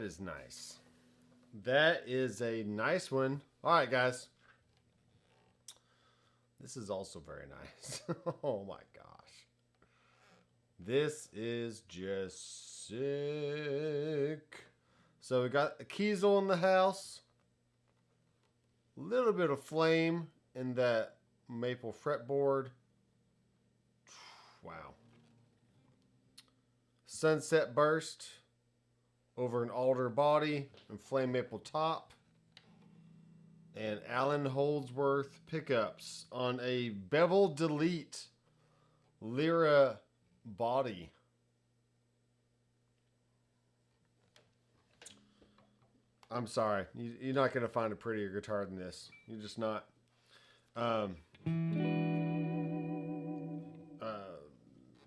That is nice. That is a nice one. All right, guys. This is also very nice. Oh my gosh. This is just sick. So we got a Kiesel in the house. A little bit of flame in that maple fretboard. Wow. Sunset burst over an alder body and flame maple top. And Alan Holdsworth pickups on a bevel delete Lyra body. I'm sorry. You're not going to find a prettier guitar than this. You're just not.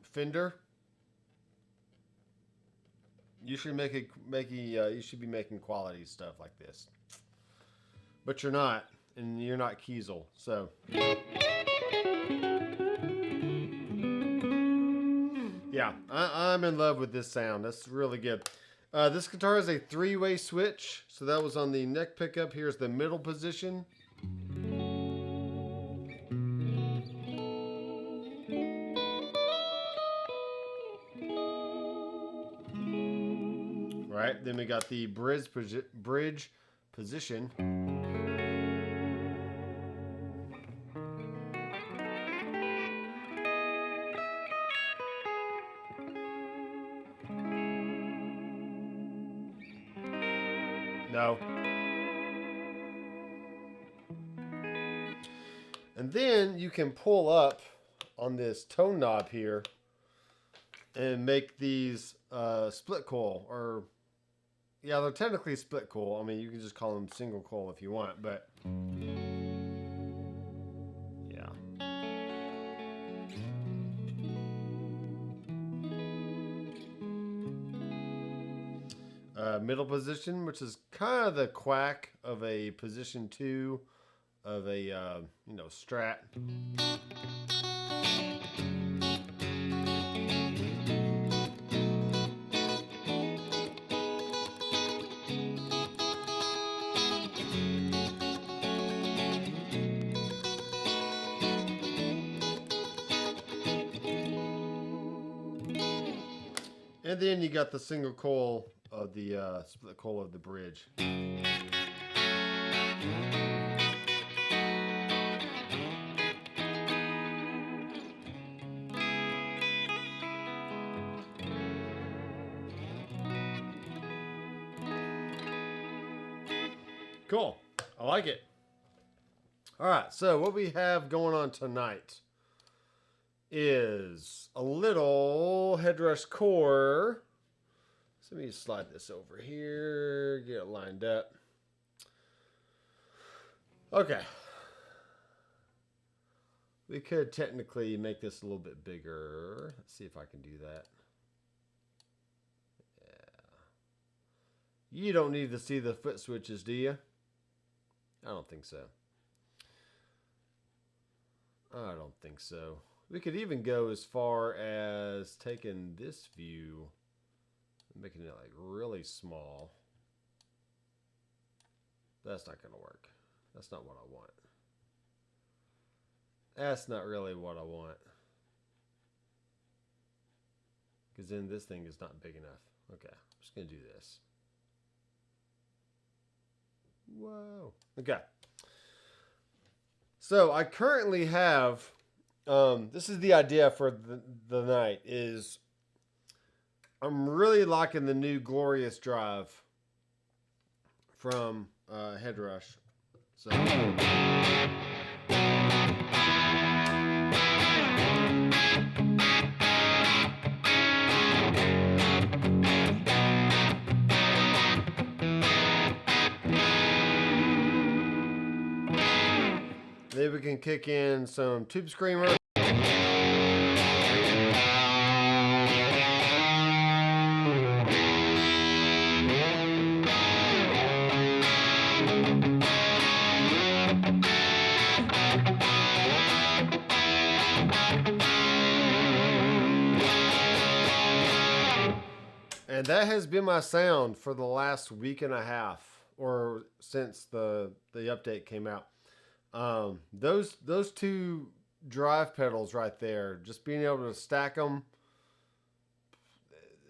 Fender. You should you should be making quality stuff like this. But you're not, and you're not Kiesel, so. Yeah, I'm in love with this sound. That's really good. This guitar is a 3-way switch, so that was on the neck pickup. Here's the middle position. Right, then we got the bridge position. No. And then you can pull up on this tone knob here and make these split coil, or yeah, they're technically split coil. I mean, you can just call them single coil if you want, but yeah. Middle position, which is kind of the quack of a position 2 of a you know, Strat. And then you got the single coil of the split coil of the bridge. Cool. I like it. All right, so what we have going on tonight is a little Headrush core. So let me slide this over here, get it lined up. Okay. We could technically make this a little bit bigger. Let's see if I can do that. Yeah. You don't need to see the foot switches, do you? I don't think so. I don't think so. We could even go as far as taking this view and making it like really small. That's not going to work. That's not what I want. That's not really what I want. Because then this thing is not big enough. Okay, I'm just going to do this. Whoa. Okay. So I currently have, this is the idea for the night, is I'm really liking the new Glorious Drive from Headrush. So. Then we can kick in some Tube Screamer. And that has been my sound for the last week and a half, or since the update came out. Those two drive pedals right there, just being able to stack them,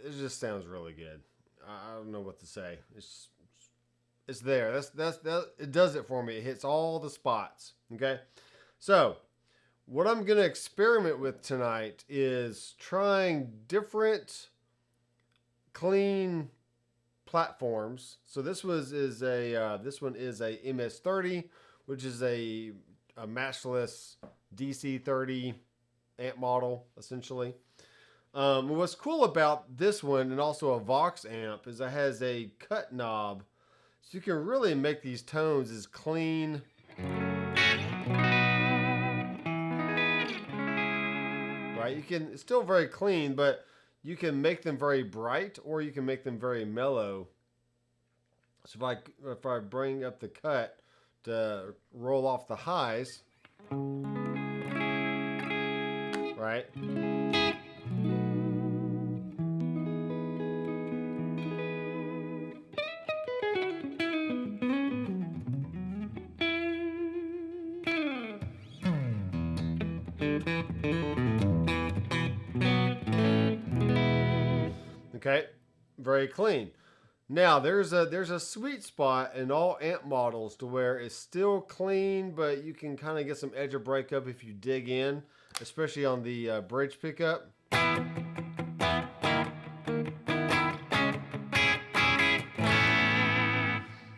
it just sounds really good. I don't know what to say. It's there. That's it does it for me. It hits all the spots. Okay, so what I'm gonna experiment with tonight is trying different clean platforms. So this one is a MS30, which is a matchless DC30 amp model, essentially. What's cool about this one, and also a Vox amp, is it has a cut knob, so you can really make these tones as clean right. It's still very clean, but you can make them very bright, or you can make them very mellow. So if I bring up the cut to roll off the highs, right? Okay, very clean. Now there's a sweet spot in all amp models to where it's still clean, but you can kind of get some edge of breakup if you dig in, especially on the bridge pickup.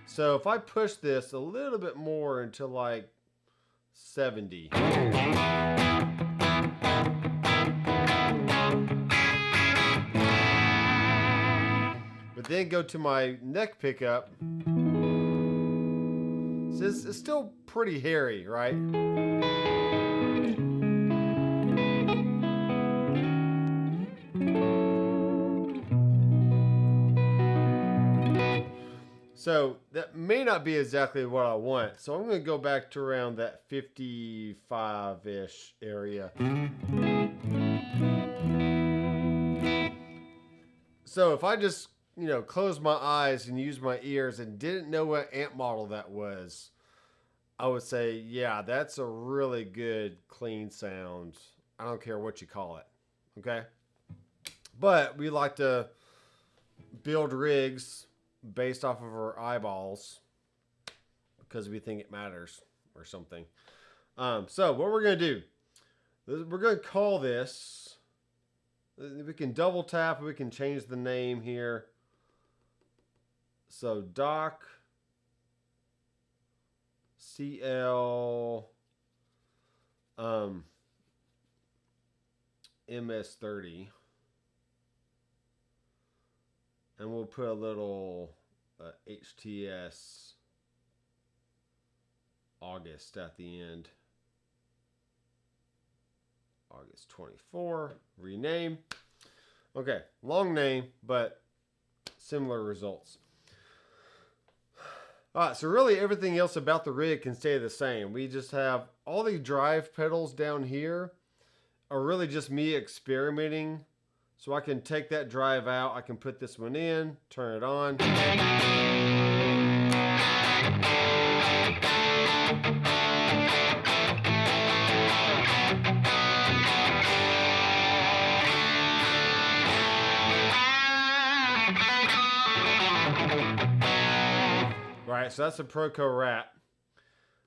So if I push this a little bit more into like 70. Then go to my neck pickup. So it's still pretty hairy, right? So that may not be exactly what I want. So I'm going to go back to around that 55-ish area. So if I just close my eyes and use my ears and didn't know what amp model that was, I would say, yeah, that's a really good clean sound. I don't care what you call it. Okay. But we like to build rigs based off of our eyeballs because we think it matters or something. So what we're going to do, we're going to call this, we can double tap, we can change the name here. So Doc CL MS30, and we'll put a little HTS August at the end. August 24, rename. Okay, long name, but similar results. All right, so really everything else about the rig can stay the same. We just have all the drive pedals down here are really just me experimenting. So I can take that drive out, I can put this one in, turn it on. Right, so that's a Proco Rat.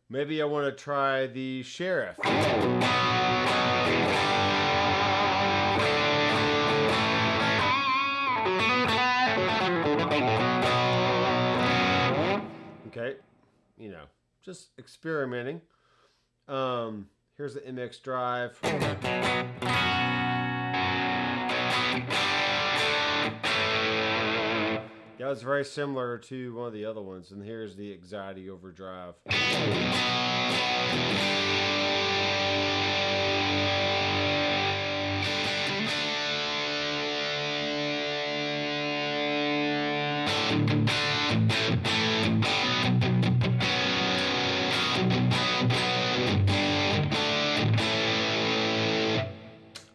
Maybe I want to try the Sheriff. Okay, just experimenting. Here's the MX drive. Yeah, it's very similar to one of the other ones. And here's the Anxiety Overdrive.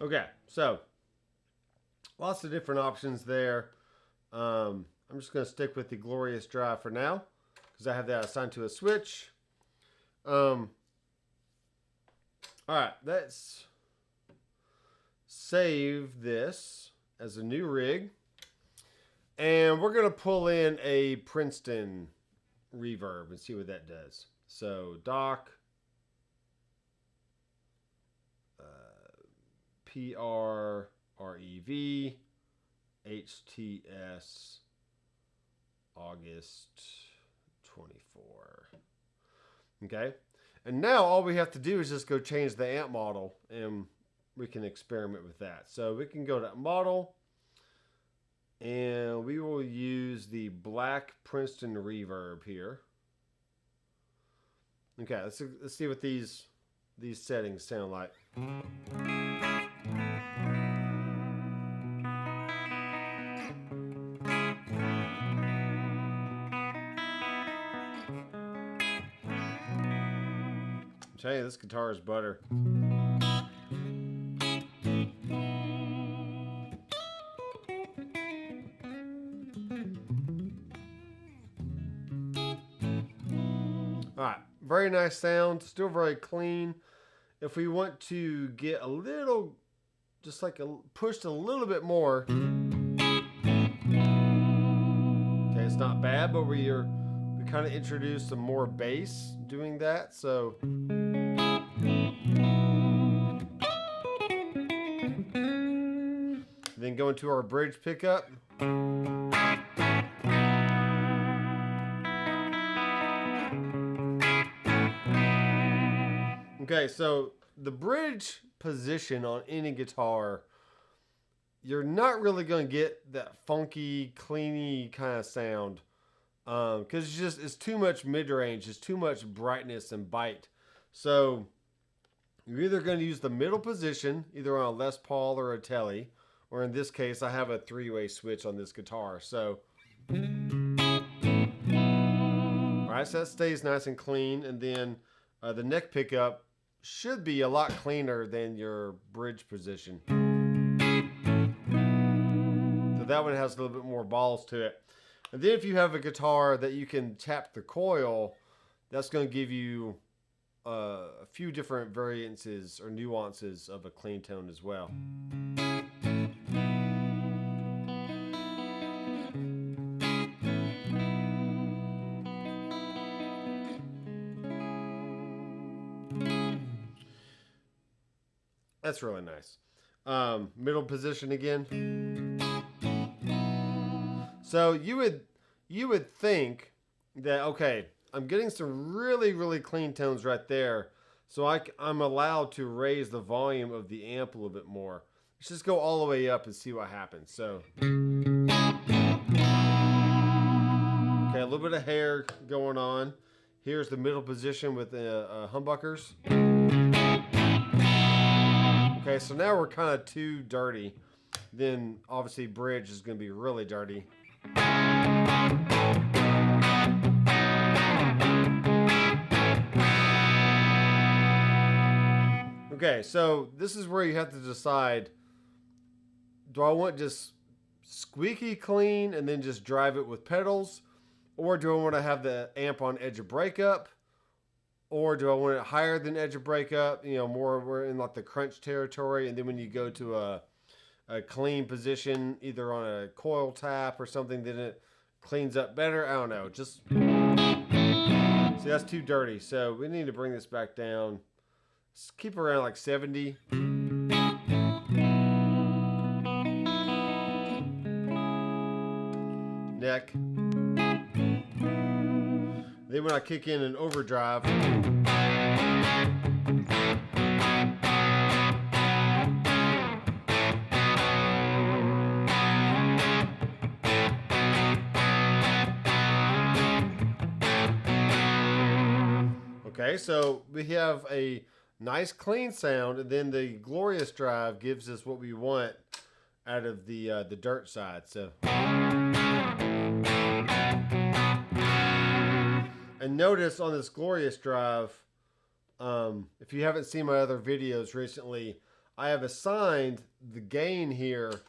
Okay, so lots of different options there. I'm just going to stick with the Glorious drive for now because I have that assigned to a switch. All right, let's save this as a new rig. And we're going to pull in a Princeton reverb and see what that does. So Doc, PRREV, HTS, August 24. Okay. And now all we have to do is just go change the amp model and we can experiment with that. So we can go to model and we will use the black Princeton reverb here. Okay, let's see what these settings sound like. I'm telling you, this guitar is butter. Alright, very nice sound, still very clean. If we want to get a little, just like pushed a little bit more, okay, it's not bad, but we kind of introduced some more bass doing that, so. Then go into our bridge pickup. Okay, so the bridge position on any guitar, you're not really going to get that funky, cleany kind of sound because it's too much mid-range, it's too much brightness and bite. So you're either going to use the middle position, either on a Les Paul or a Tele, or in this case, I have a 3-way switch on this guitar. So, all right, so that stays nice and clean, and then the neck pickup should be a lot cleaner than your bridge position. So that one has a little bit more balls to it. And then if you have a guitar that you can tap the coil, that's going to give you a few different variances or nuances of a clean tone as well. That's really nice. Middle position again. So you would think that, okay, I'm getting some really, really clean tones right there. So I'm allowed to raise the volume of the amp a little bit more. Let's just go all the way up and see what happens. So, okay, a little bit of hair going on. Here's the middle position with the humbuckers. Okay, so now we're kind of too dirty. Then obviously bridge is going to be really dirty. Okay, so this is where you have to decide, do I want just squeaky clean and then just drive it with pedals? Or do I want to have the amp on edge of breakup? Or do I want it higher than edge of breakup? You know, more we're in like the crunch territory. And then when you go to a clean position, either on a coil tap or something, then it cleans up better. I don't know. Just see, that's too dirty. So we need to bring this back down. Just keep around like 70. Neck. Then when I kick in an overdrive, okay, so we have a nice clean sound, and then the Glorious drive gives us what we want out of the dirt side. So. And notice on this Glorious drive, if you haven't seen my other videos recently, I have assigned the gain here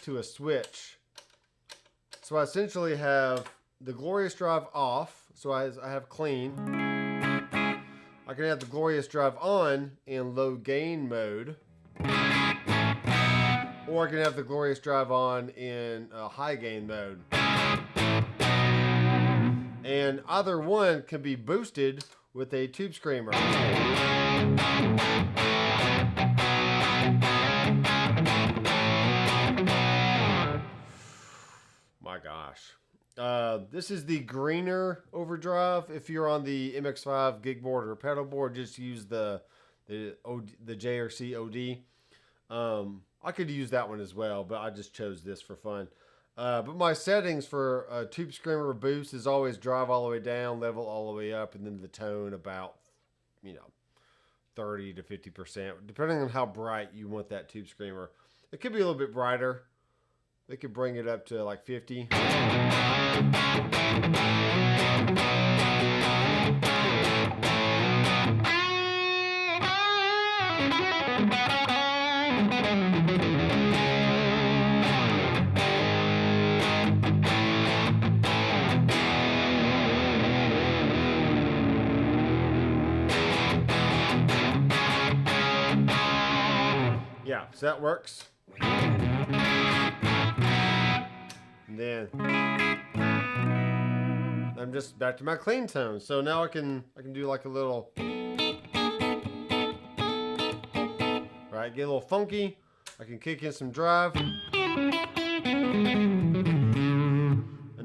to a switch. So I essentially have the Glorious Drive off. So I have clean. I can have the Glorious Drive on in low gain mode. Or I can have the Glorious Drive on in high gain mode. And either one can be boosted with a Tube Screamer. My gosh. This is the greener overdrive. If you're on the MX5 gig board or pedal board, just use the JRC OD. I could use that one as well, but I just chose this for fun. But my settings for Tube Screamer boost is always drive all the way down, level all the way up, and then the tone about, 30 to 50%, depending on how bright you want that Tube Screamer. It could be a little bit brighter. They could bring it up to like 50. Yeah, so that works. And then I'm just back to my clean tone. So now I can do like a little, right? Get a little funky. I can kick in some drive, and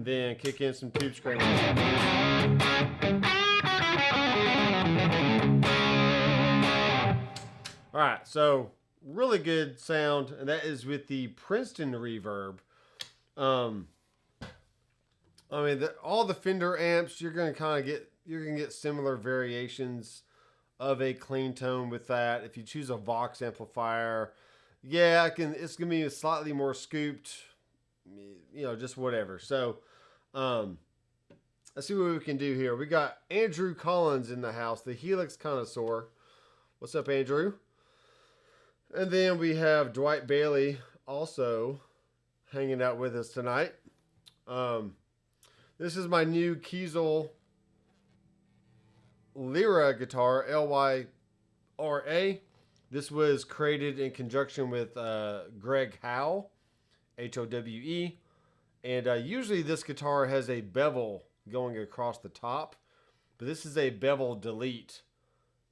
then kick in some Tube Screamer. All right, so really good sound, and that is with the Princeton reverb. I mean, all the Fender amps, you're gonna get similar variations of a clean tone with that. If you choose a Vox amplifier, yeah, it's gonna be slightly more scooped, just whatever. So, let's see what we can do here. We got Andrew Collins in the house, the Helix connoisseur. What's up, Andrew? And then we have Dwight Bailey also hanging out with us tonight. This is my new Kiesel Lyra guitar, Lyra. This was created in conjunction with Greg Howe, Howe. And usually this guitar has a bevel going across the top, but this is a bevel delete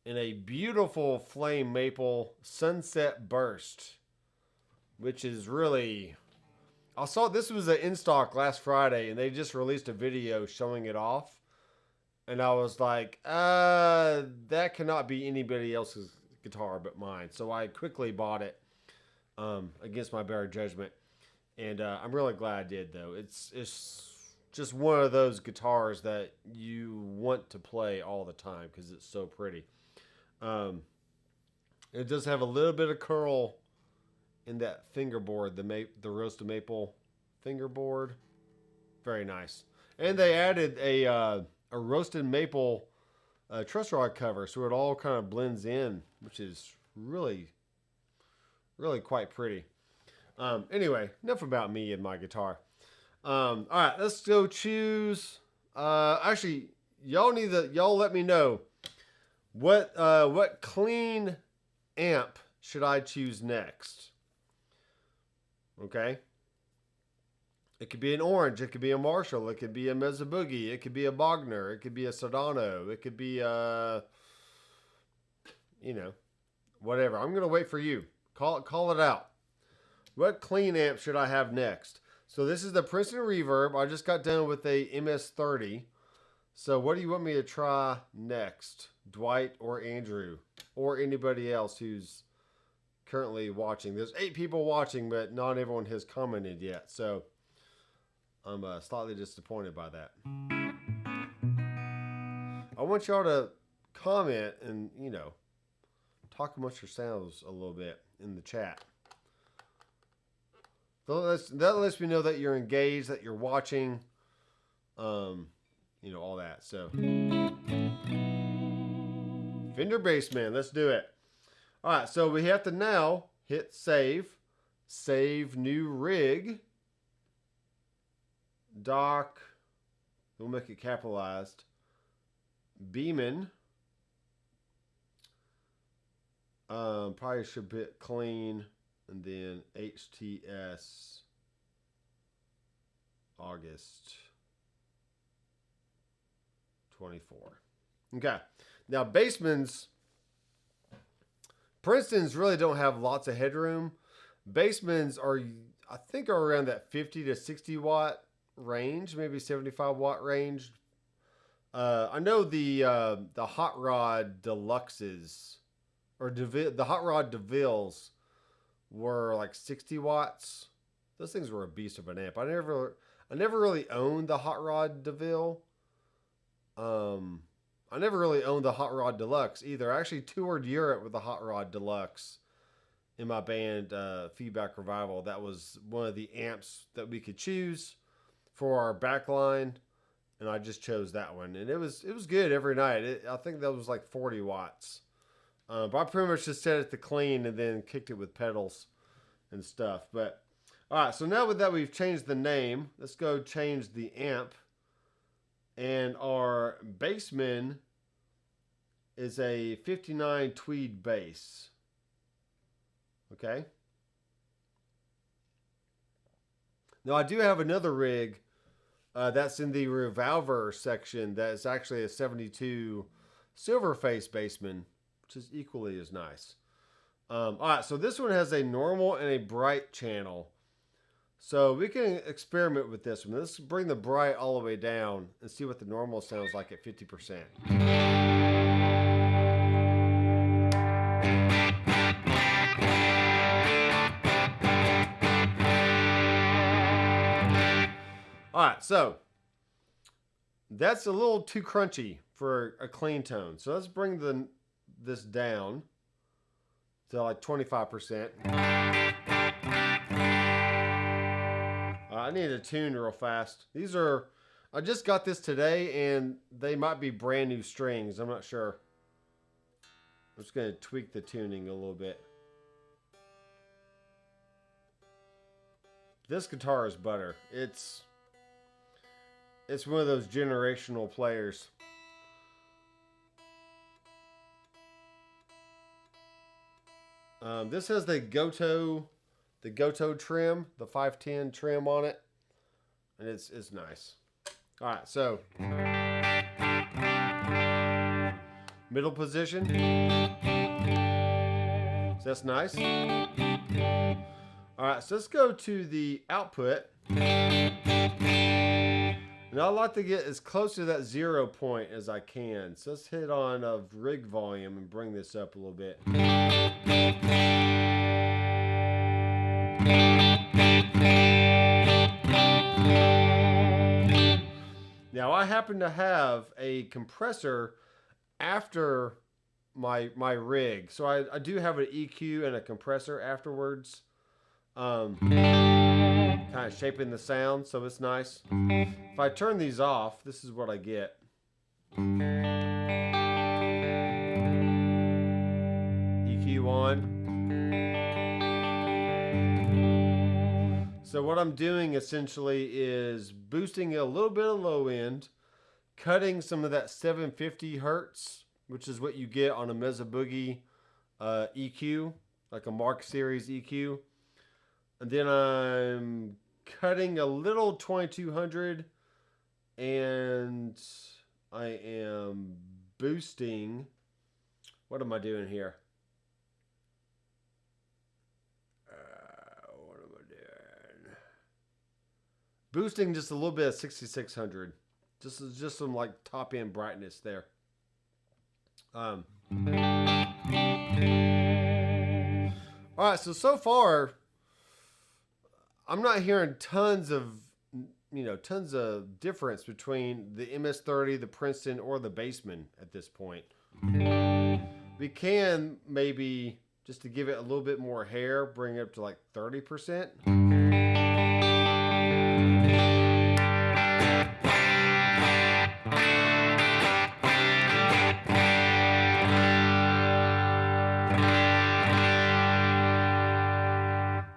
in a beautiful flame maple sunset burst, which is really... I saw this was in stock last Friday, and they just released a video showing it off. And I was like, that cannot be anybody else's guitar but mine. So I quickly bought it against my better judgment. And I'm really glad I did, though. It's just one of those guitars that you want to play all the time because it's so pretty. It does have a little bit of curl in that fingerboard, the roasted maple fingerboard. Very nice. And they added a roasted maple truss rod cover, so it all kind of blends in, which is really, really quite pretty. Anyway, enough about me and my guitar. All right, let's go choose. Actually, y'all let me know what clean amp should I choose next. Okay. It could be an Orange. It could be a Marshall. It could be a Mezza Boogie. It could be a Bogner. It could be a Sedano. It could be whatever. I'm gonna wait for you. Call it out. What clean amp should I have next? So this is the Princeton Reverb. I just got done with a MS-30. So what do you want me to try next? Dwight or Andrew or anybody else who's currently watching. There's 8 people watching, but not everyone has commented yet. So I'm slightly disappointed by that. I want y'all to comment and, talk amongst yourselves a little bit in the chat. That lets me know that you're engaged, that you're watching, all that. So, Fender Bassman, let's do it. All right, so we have to now hit save new rig. Doc, we'll make it capitalized. Beeman. Probably should be clean. And then HTS. August 24. Okay. Now, Bassman's. Princeton's really don't have lots of headroom. Bassman's are, I think, are around that 50 to 60 watt range, maybe 75 watt range. I know the Hot Rod Deluxes, or the Hot Rod DeVille's were like 60 watts. Those things were a beast of an amp. I never really owned the Hot Rod DeVille. I never really owned the Hot Rod Deluxe either. I actually toured Europe with the Hot Rod Deluxe in my band Feedback Revival. That was one of the amps that we could choose for our backline, and I just chose that one. And it was good every night. I think that was like 40 watts. But I pretty much just set it to clean and then kicked it with pedals and stuff. But all right, so now with that we've changed the name, let's go change the amp. And our Bassman is a 59 tweed bass. Okay. Now I do have another rig that's in the Revolver section that is actually a 72 Silverface Bassman, which is equally as nice. All right, so this one has a normal and a bright channel. So we can experiment with this one. Let's bring the bright all the way down and see what the normal sounds like at 50%. All right, so that's a little too crunchy for a clean tone. So let's bring this down to like 25%. I need to tune real fast. I just got this today and they might be brand new strings. I'm not sure. I'm just going to tweak the tuning a little bit. This guitar is butter. It's one of those generational players. This has the Goto trim, the 510 trim on it, and it's nice. All right, so middle position. So that's nice. All right, so let's go to the output. And I like to get as close to that 0 point as I can. So let's hit on a rig volume and bring this up a little bit. Now I happen to have a compressor after my rig. So I do have an EQ and a compressor afterwards. Kind of shaping the sound, so it's nice. If I turn these off, this is what I get. EQ on. So what I'm doing essentially is boosting a little bit of low end, cutting some of that 750 hertz, which is what you get on a Mesa Boogie EQ, like a Mark Series EQ. And then I'm cutting a little 2200 and I am boosting. What am I doing here? What am I doing? Boosting just a little bit of 6600. Just some like top end brightness there. All right, so far I'm not hearing tons of difference between the MS-30, the Princeton, or the Bassman at this point. We can maybe, just to give it a little bit more hair, bring it up to like 30%.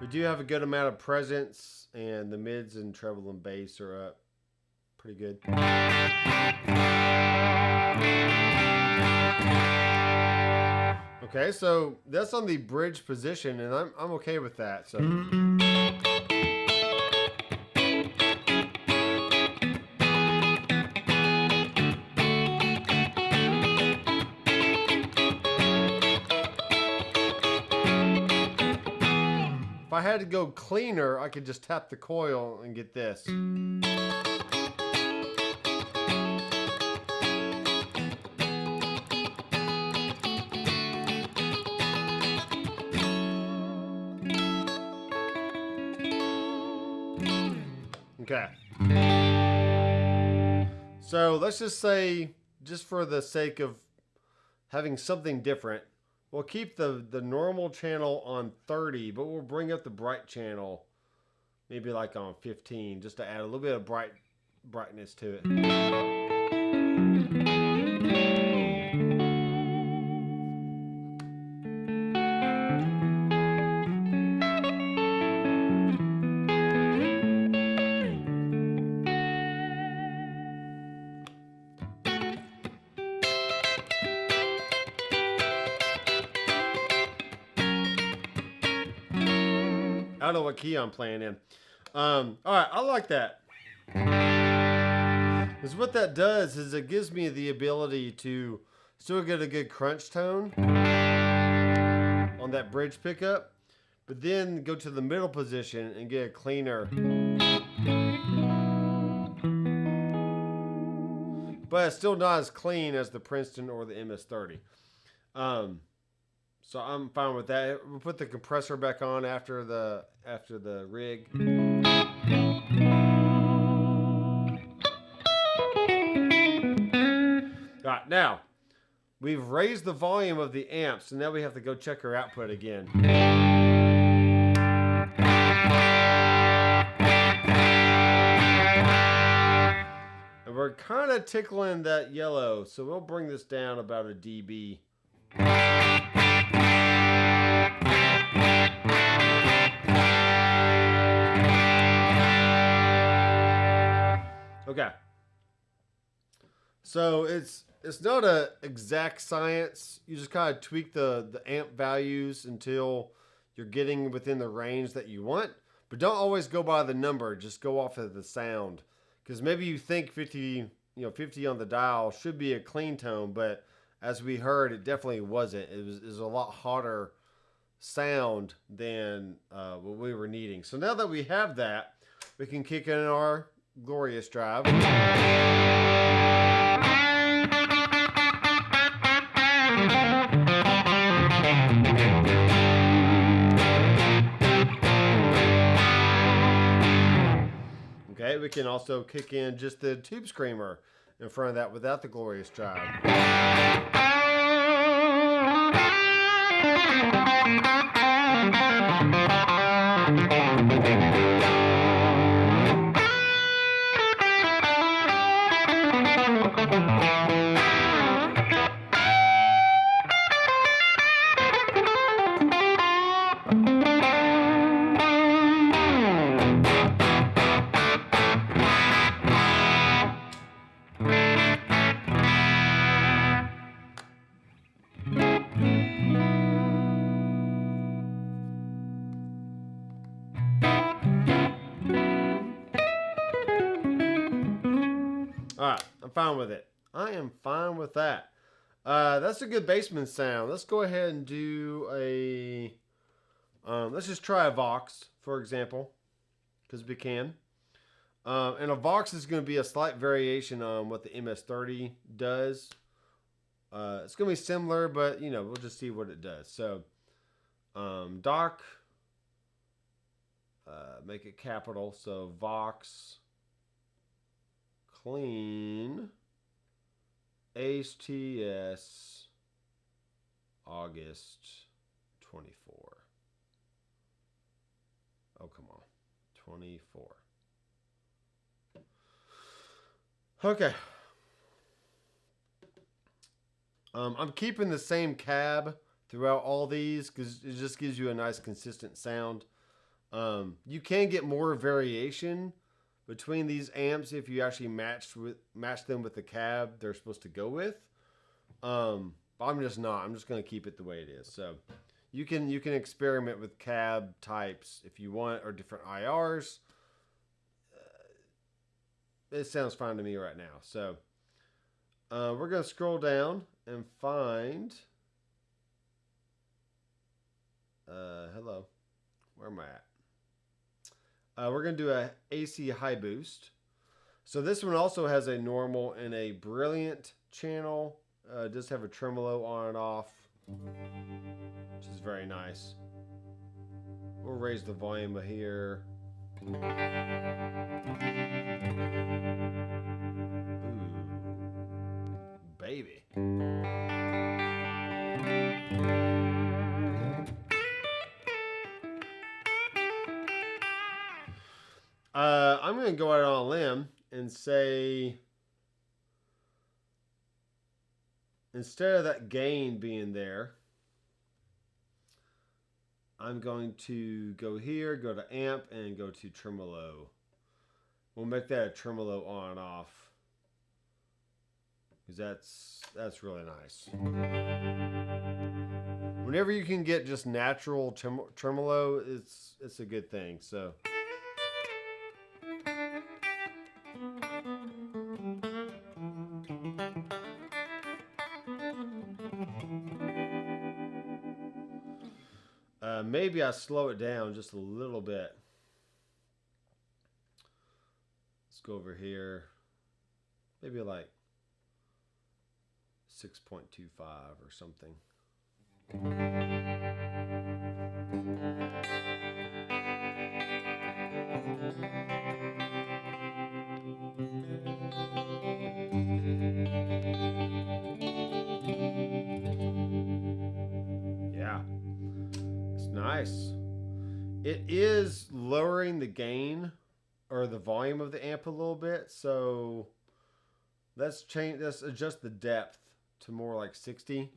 We do have a good amount of presence, and the mids and treble and bass are up pretty good. Okay, so that's on the bridge position, and I'm okay with that. So. If I had to go cleaner, I could just tap the coil and get this. Okay. So let's just say, just for the sake of having something different, we'll keep the normal channel on 30, but we'll bring up the bright channel maybe like on 15, just to add a little bit of brightness to it. I don't know what key I'm playing in. All right, I like that. Because what that does is it gives me the ability to still get a good crunch tone on that bridge pickup, but then go to the middle position and get a cleaner. But it's still not as clean as the Princeton or the MS-30. So I'm fine with that. We'll put the compressor back on after the rig. All right, now we've raised the volume of the amp, so now we have to go check our output again. And we're kind of tickling that yellow, so we'll bring this down about a dB. Okay. So it's not an exact science. You just kind of tweak the amp values until you're getting within the range that you want. But don't always go by the number. Just go off of the sound. Because maybe you think 50 on the dial should be a clean tone, but as we heard, it definitely wasn't. It was a lot hotter sound than what we were needing. So now that we have that, we can kick in our glorious drive. Okay, we can also kick in just the tube screamer in front of that without the glorious drive. Alright, I'm fine with it. I am fine with that. That's a good Bassman sound. Let's go ahead and do a... let's just try a Vox, for example, because we can. And a Vox is going to be a slight variation on what the MS-30 does. It's going to be similar, but, we'll just see what it does. So, Doc, make it capital. So, Vox... clean HTS August 24. Oh, come on. 24. Okay. I'm keeping the same cab throughout all these because it just gives you a nice consistent sound. You can get more variation between these amps if you actually match them with the cab they're supposed to go with. But I'm just not. I'm just going to keep it the way it is. So you can experiment with cab types if you want, or different IRs. It sounds fine to me right now. So we're going to scroll down and find. Hello, where am I at? We're going to do a AC high boost. So this one also has a normal and a brilliant channel. It does have a tremolo on and off, which is very nice. We'll raise the volume here. Ooh, baby. I'm going to go out on a limb and say, instead of that gain being there, I'm going to go here, go to amp, and go to tremolo. We'll make that a tremolo on and off, because that's really nice. Whenever you can get just natural tremolo, it's a good thing. So. Maybe I slow it down just a little bit. Let's go over here. Maybe like 6.25 or something. Yeah. Nice. It is lowering the gain or the volume of the amp a little bit, so let's adjust the depth to more like 60.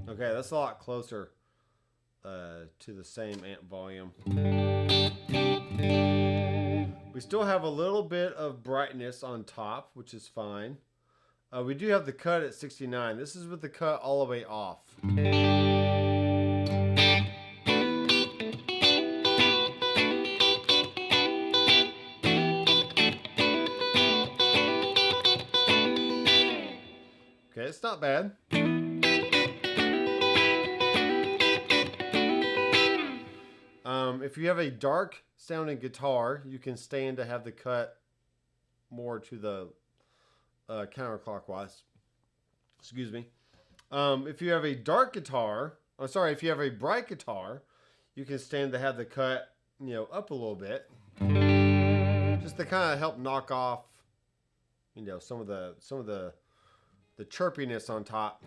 Okay, that's a lot closer to the same amp volume. We still have a little bit of brightness on top, which is fine. We do have the cut at 69. This is with the cut all the way off. Okay, it's not bad. If you have a dark sounding guitar, you can stand to have the cut more to the counterclockwise. Excuse me. If you have a dark guitar, if you have a bright guitar, you can stand to have the cut, up a little bit, just to kind of help knock off, some of the chirpiness on top.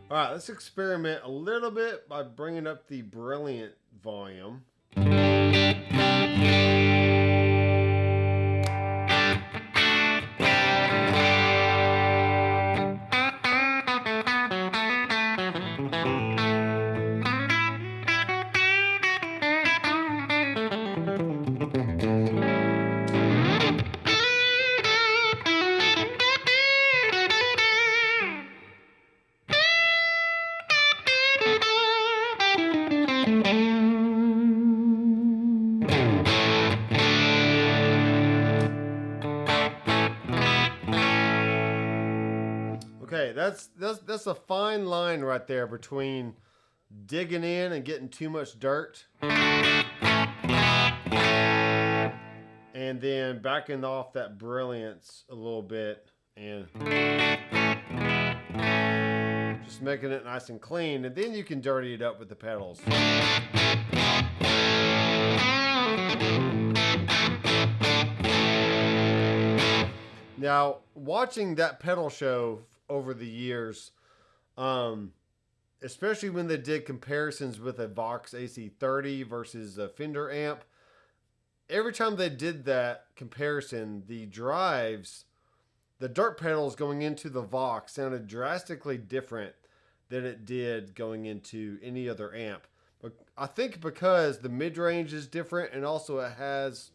All right, let's experiment a little bit by bringing up the brilliant volume. Okay, that's a fine line right there between digging in and getting too much dirt and then backing off that brilliance a little bit and just making it nice and clean, and then you can dirty it up with the pedals. Now, watching that pedal show over the years, especially when they did comparisons with a Vox AC30 versus a Fender amp, every time they did that comparison, the drives, the dirt pedals going into the Vox sounded drastically different than it did going into any other amp. But I think because the mid-range is different and also it has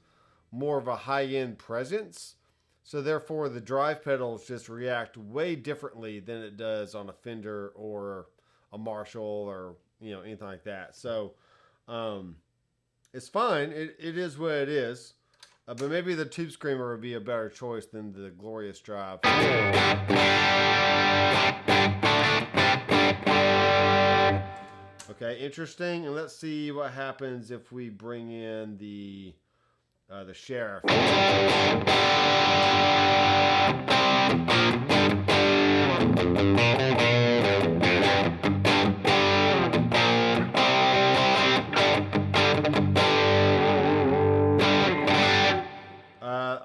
more of a high-end presence, so therefore the drive pedals just react way differently than it does on a Fender or a Marshall or anything like that. So it's fine. It is what it is. But maybe the Tube Screamer would be a better choice than the Glorious Drive. Okay, interesting. And let's see what happens if we bring in the Sheriff.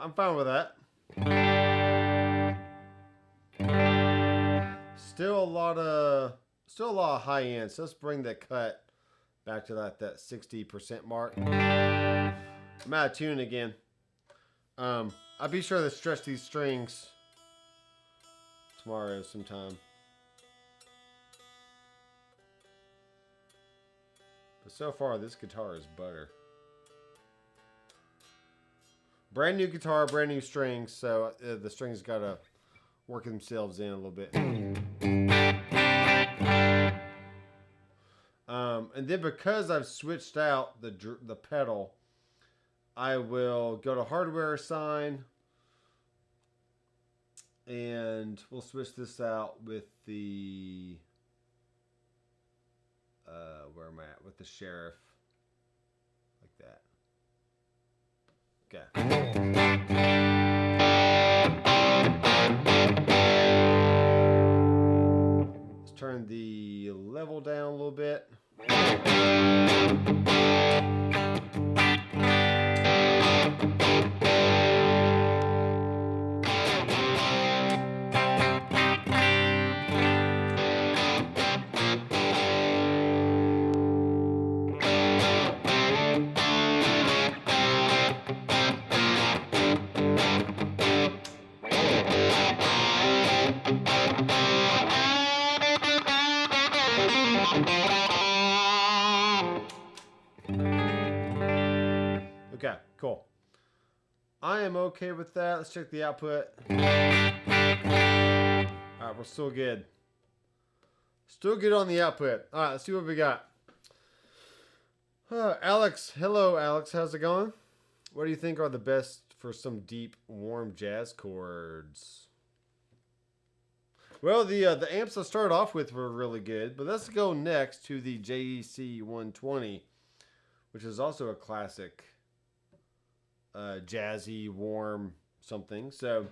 I'm fine with that. Still a lot of high end. So let's bring the cut back to that 60% mark. I'm out of tune again. I'll be sure to stretch these strings tomorrow sometime. But so far, this guitar is butter. Brand new guitar, brand new strings, so the strings gotta work themselves in a little bit. And then because I've switched out the pedal, I will go to hardware assign, and we'll switch this out with the where am I at? With the Sheriff, like that. Okay. Let's turn the level down a little bit. Okay, cool. I am okay with that. Let's check the output. Alright, we're still good. Still good on the output. Alright, let's see what we got. Alex, hello Alex, how's it going? What do you think are the best for some deep, warm jazz chords? Well, the amps I started off with were really good, but let's go next to the JEC 120, which is also a classic jazzy, warm something. So,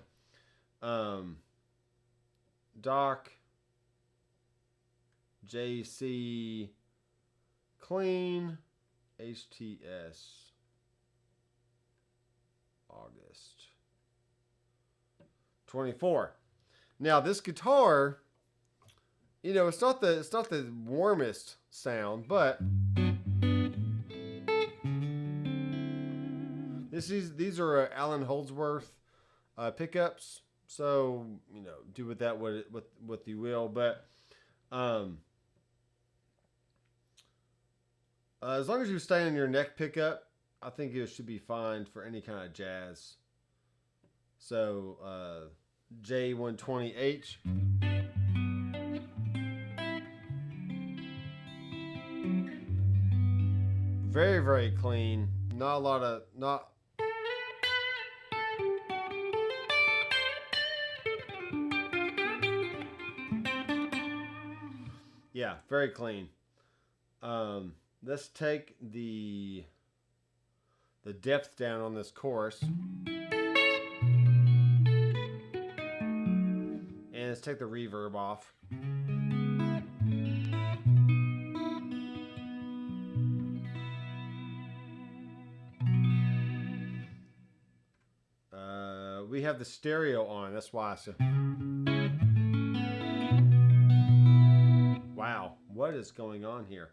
Doc, JC, clean, HTS, August 24. Now this guitar, it's not the warmest sound, but these are Alan Holdsworth pickups. So do with that what you will. But as long as you stay on your neck pickup, I think it should be fine for any kind of jazz. So J120H. Very, very clean. Not a lot of yeah, very clean. Let's take the depth down on this chorus. And let's take the reverb off. We have the stereo on, that's why I said. Wow, what is going on here?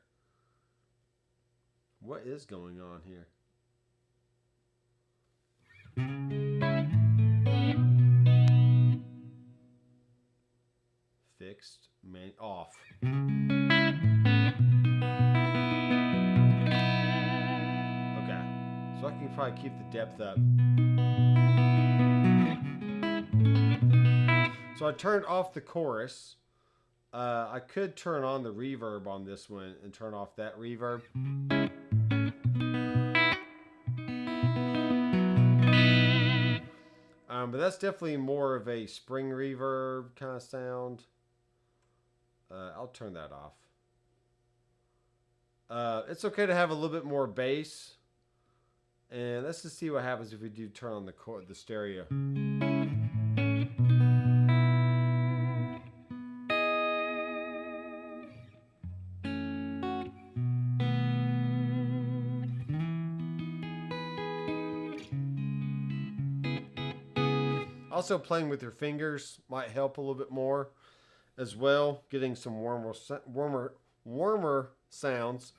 What is going on here? fixed, off. Okay, so I can probably keep the depth up. So I turned off the chorus. I could turn on the reverb on this one and turn off that reverb. But that's definitely more of a spring reverb kind of sound. I'll turn that off. It's okay to have a little bit more bass. And let's just see what happens if we do turn on the stereo. Also, playing with your fingers might help a little bit more as well, getting some warmer sounds.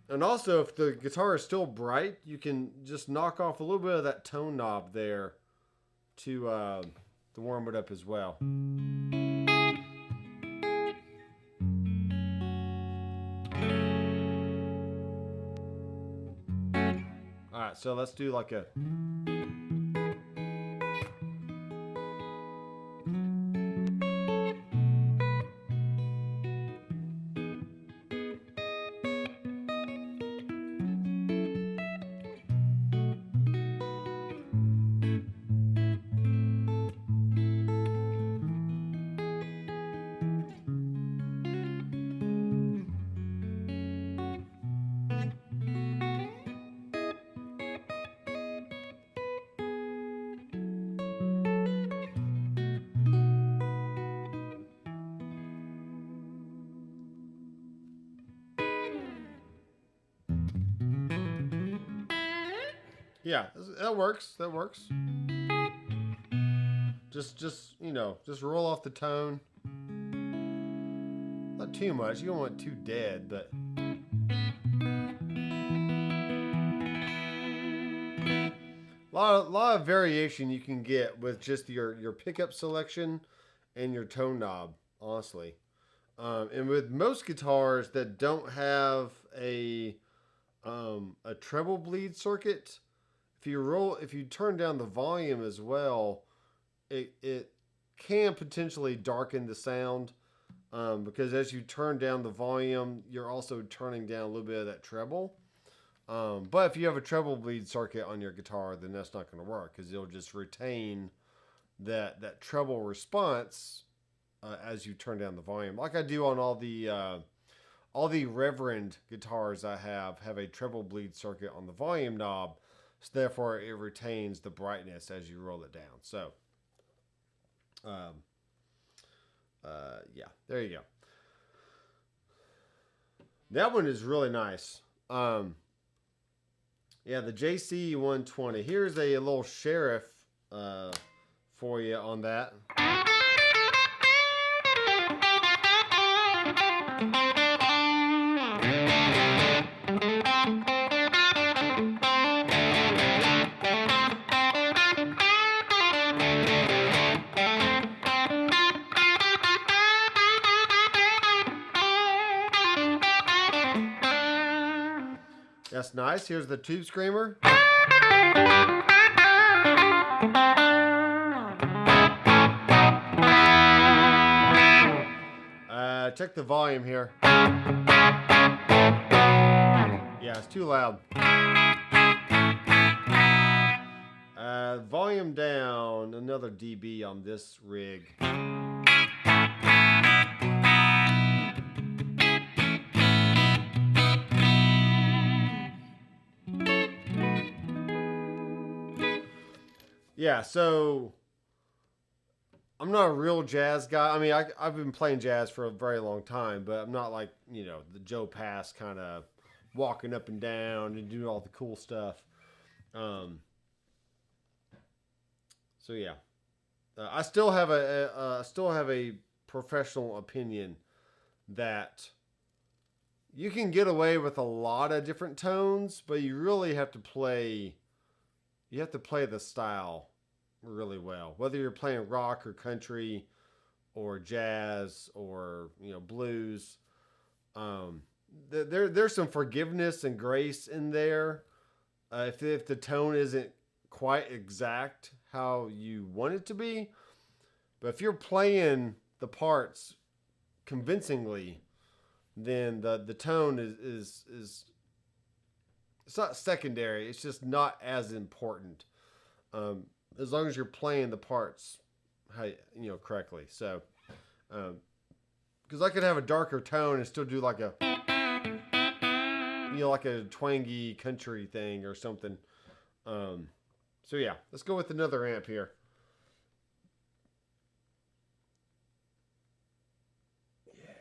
And also, if the guitar is still bright, you can just knock off a little bit of that tone knob there to warm it up as well. All right, so let's do like a... Yeah, that works. That works. Just you know, just roll off the tone. Not too much. You don't want it too dead, but a lot of variation you can get with just your pickup selection and your tone knob, honestly. And with most guitars that don't have a treble bleed circuit, if you turn down the volume as well, it can potentially darken the sound, because as you turn down the volume, you're also turning down a little bit of that treble. But if you have a treble bleed circuit on your guitar, then that's not going to work, because it'll just retain that treble response as you turn down the volume, like I do on all the Reverend guitars I have a treble bleed circuit on the volume knob. So therefore, it retains the brightness as you roll it down. So, yeah, there you go. That one is really nice. Yeah, the JC 120. Here's a little sheriff for you on that. That's nice. Here's the tube screamer. Check the volume here. Yeah, it's too loud. Volume down another dB on this rig. Yeah, so I'm not a real jazz guy. I mean, I've been playing jazz for a very long time, but I'm not like, you know, the Joe Pass kind of walking up and down and doing all the cool stuff. So yeah, I still have a professional opinion that you can get away with a lot of different tones, but you really have to play. You have to play the style really well, whether you're playing rock or country or jazz or blues. There's some forgiveness and grace in there. If the tone isn't quite exact how you want it to be, but if you're playing the parts convincingly, then the tone is it's not secondary. It's just not as important. As long as you're playing the parts correctly. So, because I could have a darker tone and still do like a like a twangy country thing or something. So yeah, let's go with another amp here. Yeah,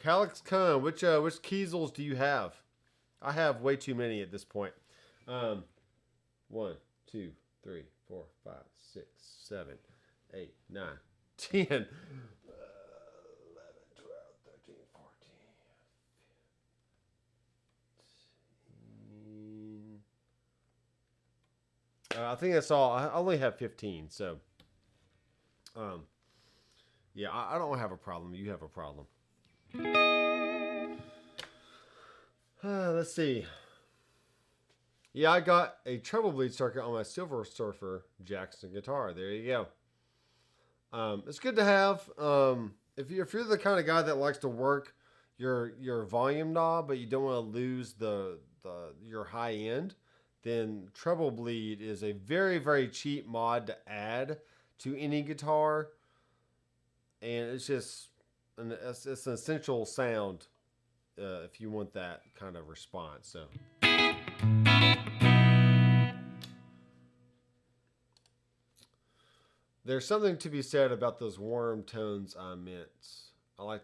Calyx Con. Which Kiesels do you have? I have way too many at this point. 1, 2, 3, 4, 5, 6, 7, 8, 9, 10, 11, 12, 13, 14. I think that's all. I only have 15, so yeah, I don't have a problem. You have a problem. Let's see. Yeah, I got a treble bleed circuit on my Silver Surfer Jackson guitar. There you go. It's good to have. If you're the kind of guy that likes to work your volume knob, but you don't want to lose your high end, then treble bleed is a very, very cheap mod to add to any guitar, and it's just it's an essential sound if you want that kind of response. So. There's something to be said about those warm tones I meant. I like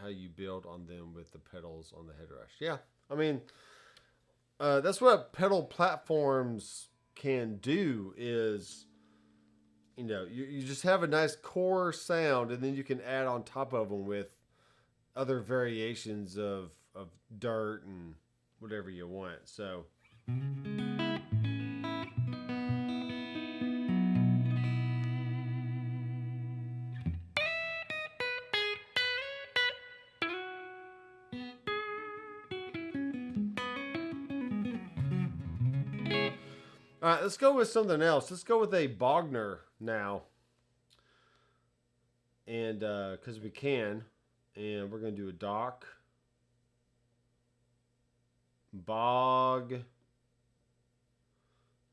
how you build on them with the pedals on the Headrush. Yeah, I mean, that's what pedal platforms can do is, you just have a nice core sound, and then you can add on top of them with other variations of dirt and whatever you want. So. All right, let's go with something else. Let's go with a Bogner now. And because we can. And we're going to do a Doc. Bog.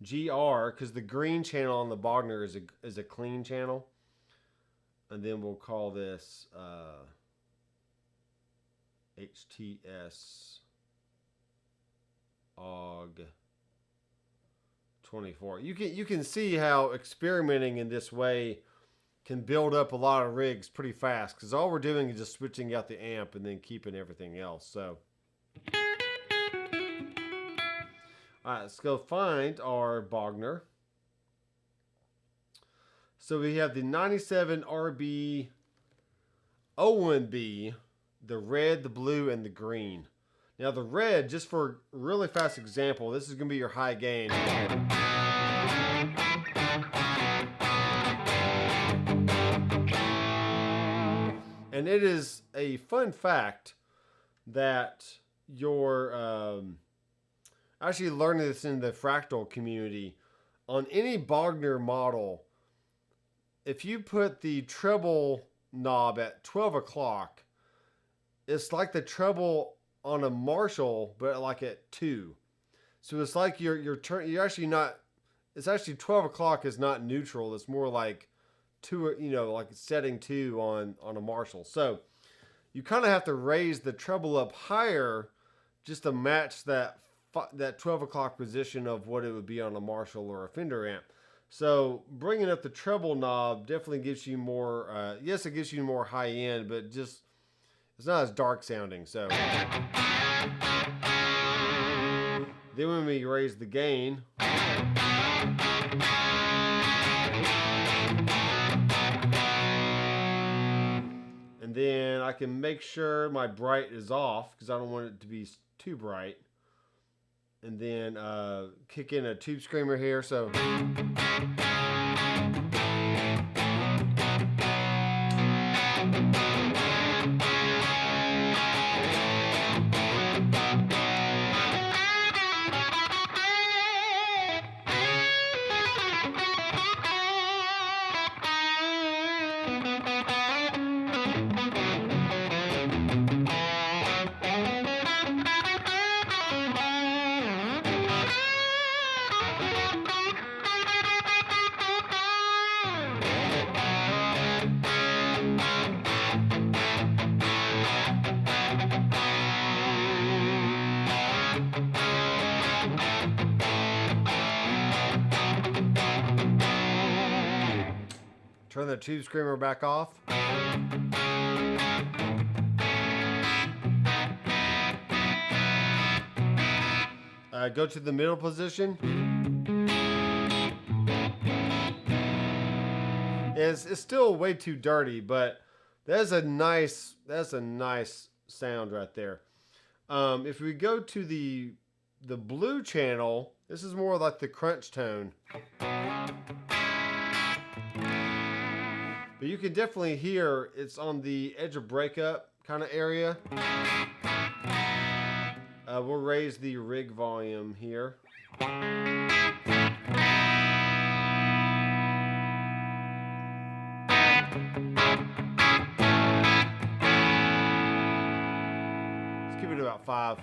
GR. Because the green channel on the Bogner is a clean channel. And then we'll call this HTS. OG. 24. You can see how experimenting in this way can build up a lot of rigs pretty fast, because all we're doing is just switching out the amp and then keeping everything else. So, all right, let's go find our Bogner. So we have the 97 RB 01B, the red, the blue, and the green. Now the red, just for a really fast example, this is going to be your high gain. And it is a fun fact that you're actually learning this in the fractal community. On any Bogner model, if you put the treble knob at 12 o'clock, it's like the treble on a Marshall, but like at 2. So it's like you're actually not. It's actually 12 o'clock is not neutral. It's more like 2. Like setting 2 on a Marshall. So you kind of have to raise the treble up higher just to match that 12 o'clock position of what it would be on a Marshall or a Fender amp. So bringing up the treble knob definitely gives you more. Yes, it gives you more high end, but just. It's not as dark sounding, so. Then when we raise the gain. And then I can make sure my bright is off, because I don't want it to be too bright. And then kick in a tube screamer here, so. Turn the tube screamer back off. Go to the middle position. It's still way too dirty, but that's a nice sound right there. If we go to the blue channel, this is more like the crunch tone. But you can definitely hear it's on the edge of breakup kind of area. We'll raise the rig volume here. Let's keep it about 5.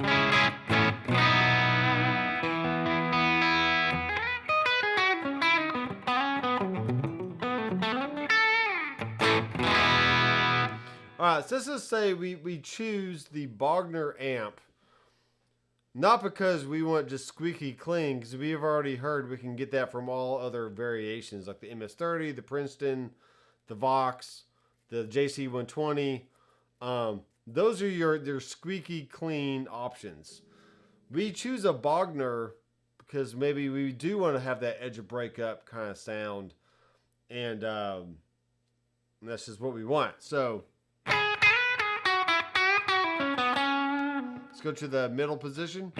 Alright, so let's just say we choose the Bogner amp. Not because we want just squeaky clean, because we have already heard we can get that from all other variations, like the MS-30, the Princeton, the Vox, the JC-120. Those are your squeaky clean options. We choose a Bogner because maybe we do want to have that edge of breakup kind of sound. And that's just what we want. So let's go to the middle position.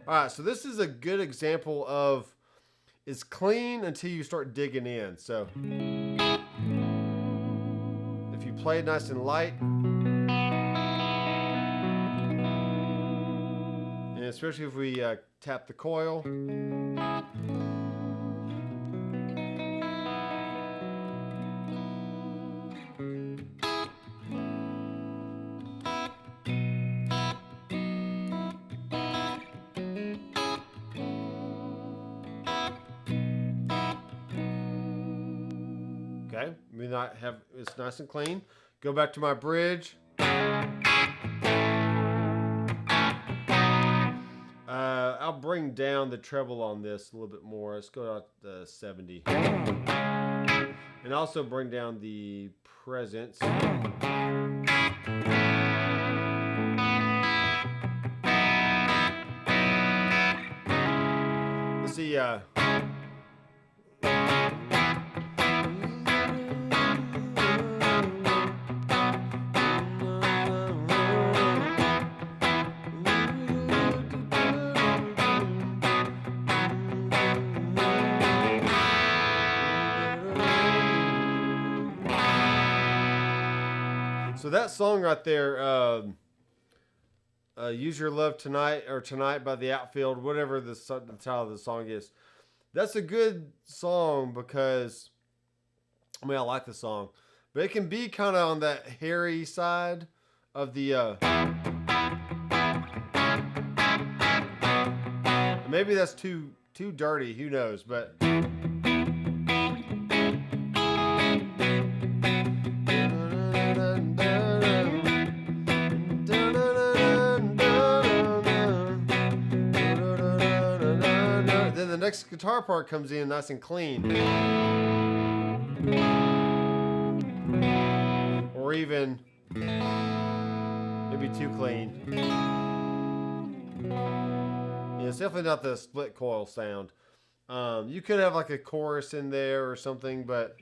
All right, so this is a good example of it's clean until you start digging in. So if you play nice and light, and especially if we tap the coil. Okay, we not have it's nice and clean. Go back to my bridge. I'll bring down the treble on this a little bit more. Let's go out to 70. And also bring down the presence. Let's see, so that song right there, Use Your Love Tonight, or Tonight by The Outfield, whatever the title of the song is. That's a good song because, I mean, I like the song, but it can be kind of on that hairy side of the, maybe that's too dirty, who knows, but. The next guitar part comes in nice and clean, or even maybe too clean. Yeah, it's definitely not the split coil sound. You could have like a chorus in there or something, but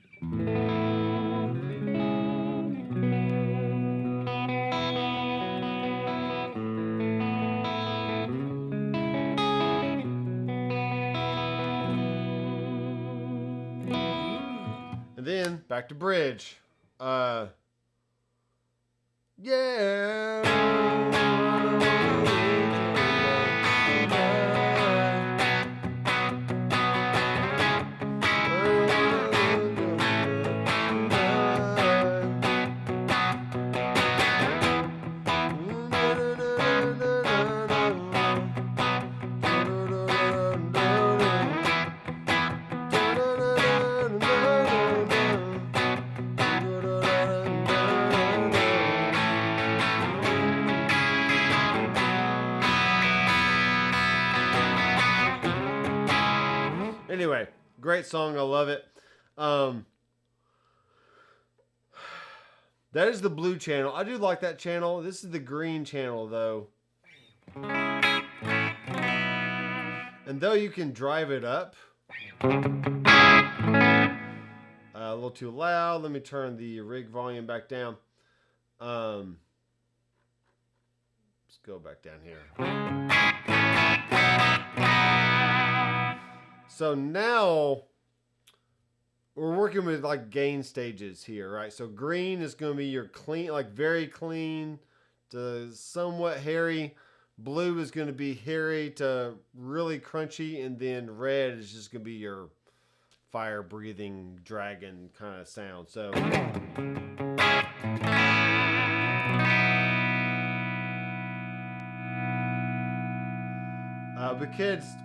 then back to bridge. Yeah. great song. I love it. That is the blue channel. I do like that channel. This is the green channel, though. And though you can drive it up, a little too loud. Let me turn the rig volume back down. Let's go back down here. So now we're working with like gain stages here, right? So green is going to be your clean, like very clean to somewhat hairy. Blue is going to be hairy to really crunchy. And then red is just going to be your fire breathing dragon kind of sound. So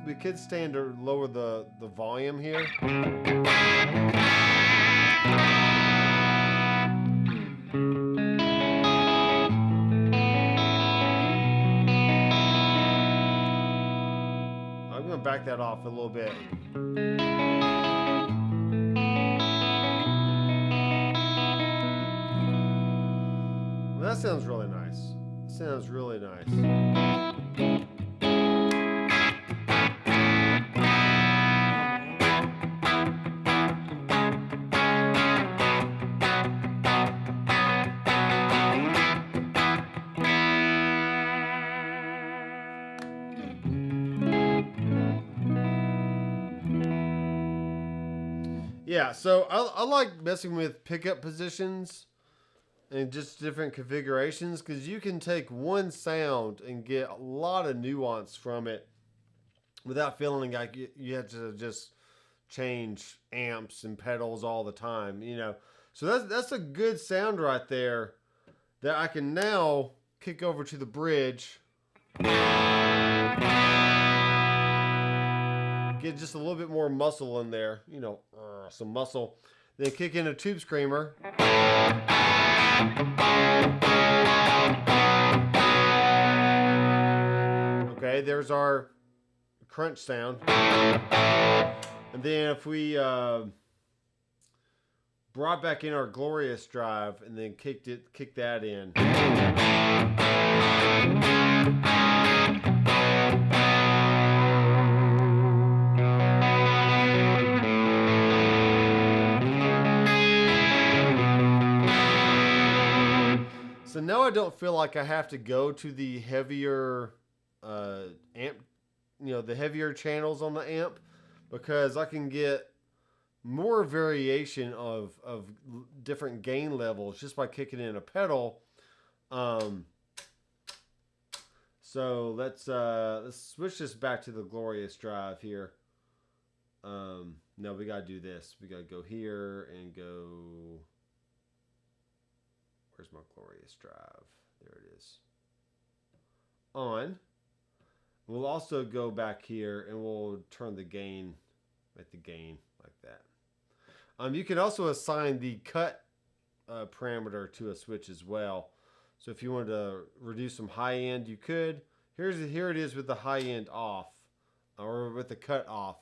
we could stand to lower the volume here. I'm going to back that off a little bit. Well, that sounds really nice. Sounds really nice. Yeah, so I like messing with pickup positions and just different configurations because you can take one sound and get a lot of nuance from it without feeling like you have to just change amps and pedals all the time, you know. So that's a good sound right there that I can now kick over to the bridge. Get just a little bit more muscle in there, you know, some muscle. Then kick in a tube screamer. Okay, there's our crunch sound. And then if we brought back in our glorious drive and then kicked that in. So now I don't feel like I have to go to the heavier amp, you know, the heavier channels on the amp, because I can get more variation of different gain levels just by kicking in a pedal. So let's switch this back to the glorious drive here. No, we gotta do this. We gotta go here and go. Where's my glorious drive? There it is. On. We'll also go back here and we'll turn the gain, make the gain like that. You can also assign the cut parameter to a switch as well. So if you wanted to reduce some high end, you could. Here it is with the high end off, or with the cut off.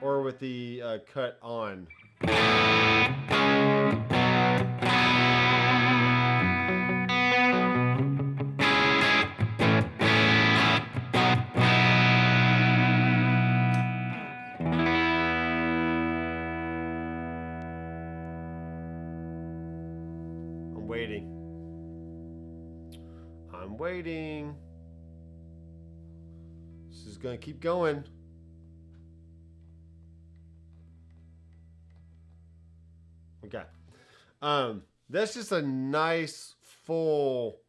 Or with the cut on. I'm waiting. This is going to keep going. Okay. That's just a nice, full,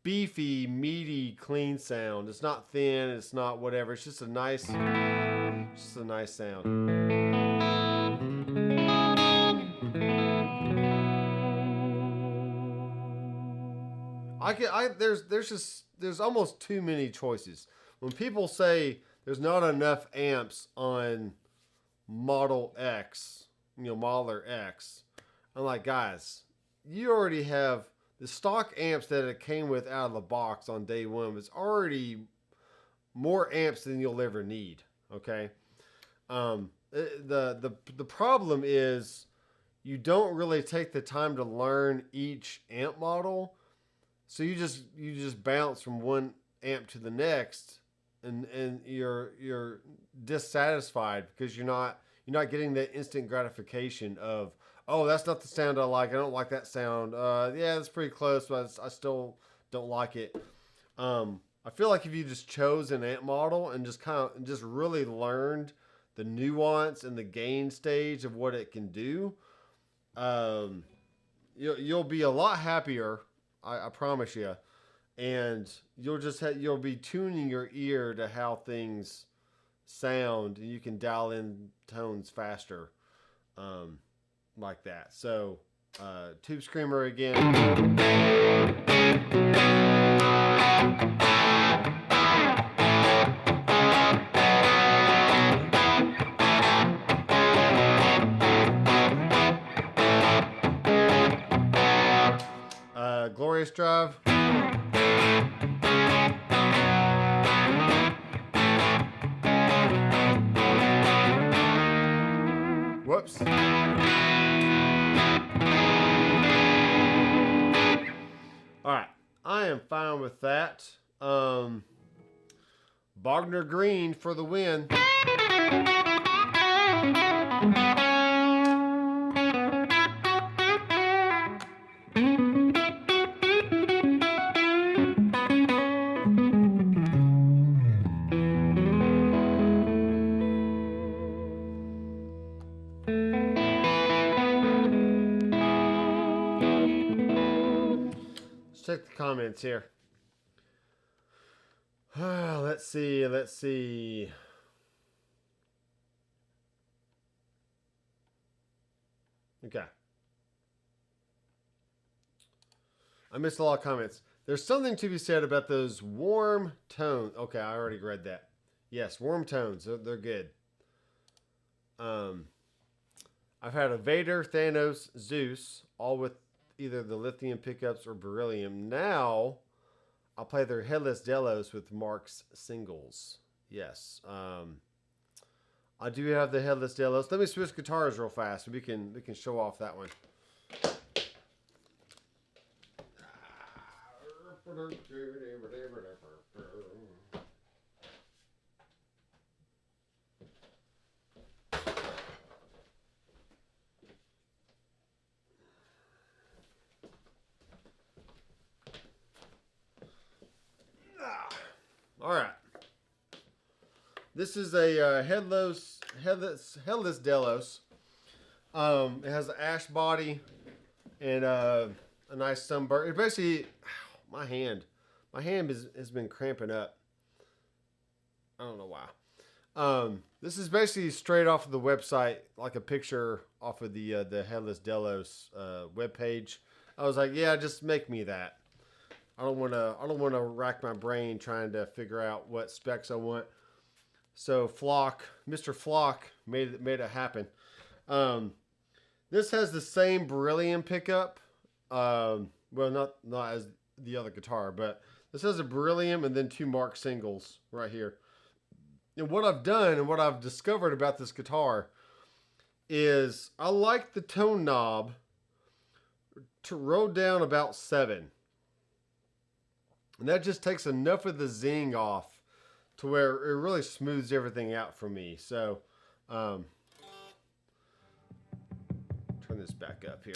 beefy, meaty, clean sound. It's not thin. It's not whatever. It's just a nice sound. There's almost too many choices. When people say there's not enough amps on Model X, Model X, I'm like, guys, you already have the stock amps that it came with out of the box on day one was already more amps than you'll ever need. Okay. The problem is you don't really take the time to learn each amp model. So you just bounce from one amp to the next, and you're dissatisfied because you're not getting the instant gratification of, oh, that's not the sound I like. I don't like that sound. Yeah, that's pretty close, but I still don't like it. I feel like if you just chose an amp model and just really learned the nuance and the gain stage of what it can do, you'll be a lot happier. I promise you. And you'll be tuning your ear to how things sound, and you can dial in tones faster, like that. So, Tube Screamer again. Glorious Drive. Whoops. All right, I am fine with that. Bogner Green for the win. Check the comments here. Let's see. Okay. I missed a lot of comments. There's something to be said about those warm tones. Okay, I already read that. Yes, warm tones. They're good. I've had a Vader, Thanos, Zeus, all with either the lithium pickups or beryllium. Now, I'll play their Headless Delos with Mark's singles. Yes. I do have the Headless Delos. Let me switch guitars real fast. We can show off that one. All right. This is a Headless Delos. It has an ash body and a nice sunburn. It basically, my hand has been cramping up. I don't know why. This is basically straight off of the website, like a picture off of the Headless Delos webpage. I was like, yeah, just make me that. I don't want to rack my brain trying to figure out what specs I want. So Mr. Flock made it happen. This has the same beryllium pickup. Well, not as the other guitar, but this has a beryllium and then two Mark singles right here. And what I've done and what I've discovered about this guitar is I like the tone knob to roll down about 7. And that just takes enough of the zing off to where it really smooths everything out for me. So, turn this back up here.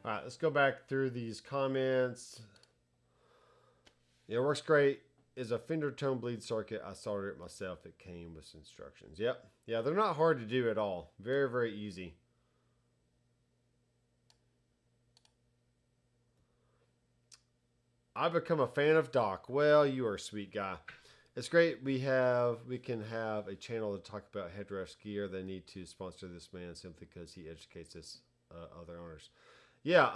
All right, let's go back through these comments. Yeah, it works great. Is a Fender tone bleed circuit. I soldered it myself. It came with instructions. Yep. Yeah, they're not hard to do at all. Very, very easy. I've become a fan of Doc. Well, you are a sweet guy. It's great. We can have a channel to talk about Headrush gear. They need to sponsor this man simply because he educates us other owners. Yeah,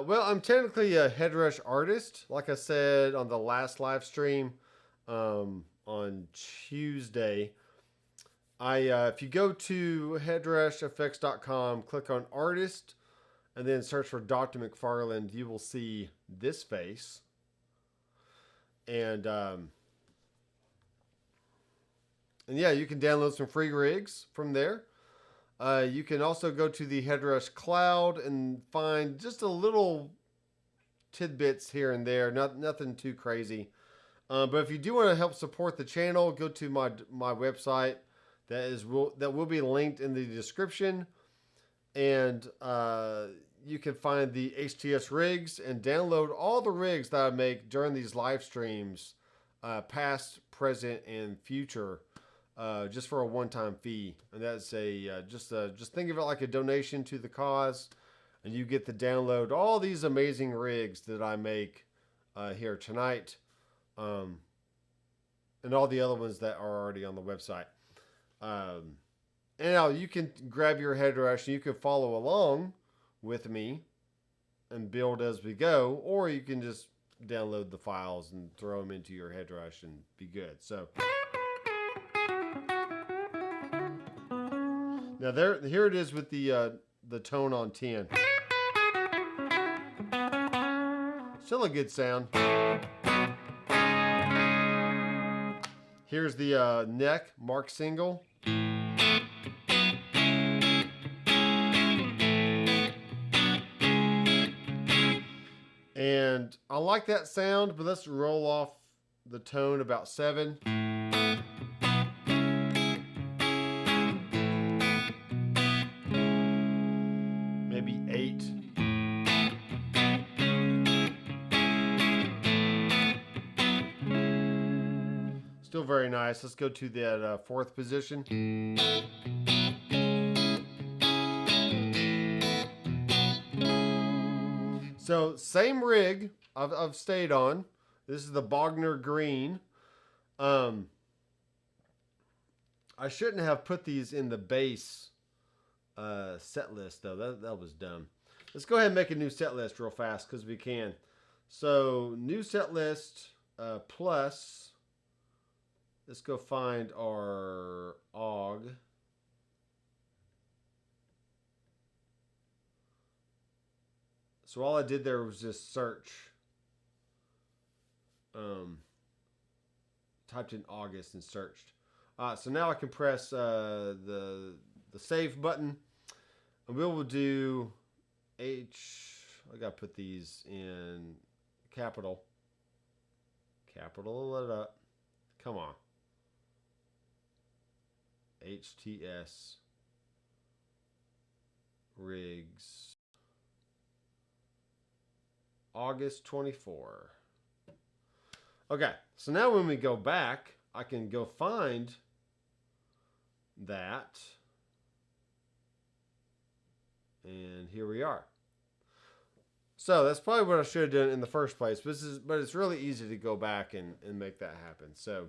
well, I'm technically a Headrush artist. Like I said on the last live stream on Tuesday, If you go to headrushfx.com, click on artist, and then search for Dr. McFarland, you will see this face. And yeah, you can download some free rigs from there. You can also go to the Headrush Cloud and find just a little tidbits here and there, nothing too crazy. But if you do want to help support the channel, go to my website. That will be linked in the description, and you can find the HTS rigs and download all the rigs that I make during these live streams, past, present, and future, just for a one-time fee. And that's just think of it like a donation to the cause, and you get to download all these amazing rigs that I make here tonight, and all the other ones that are already on the website. And now you can grab your Headrush and you can follow along with me and build as we go, or you can just download the files and throw them into your Headrush and be good. So now here it is with the tone on 10. Still a good sound. Here's the neck, Mark single. And I like that sound, but let's roll off the tone about 7. Maybe 8. Still very nice. Let's go to that 4th position. So same rig I've stayed on. This is the Bogner green. I shouldn't have put these in the bass set list though. That was dumb. Let's go ahead and make a new set list real fast because we can. So new set list plus. Let's go find our AUG. So all I did there was just search. Typed in August and searched. So now I can press the save button. And we will do I gotta put these in capital. Capital it up. Come on. HTS rigs. August 24. Okay, so now when we go back, I can go find that. And here we are. So that's probably what I should have done in the first place. But it's really easy to go back and make that happen. So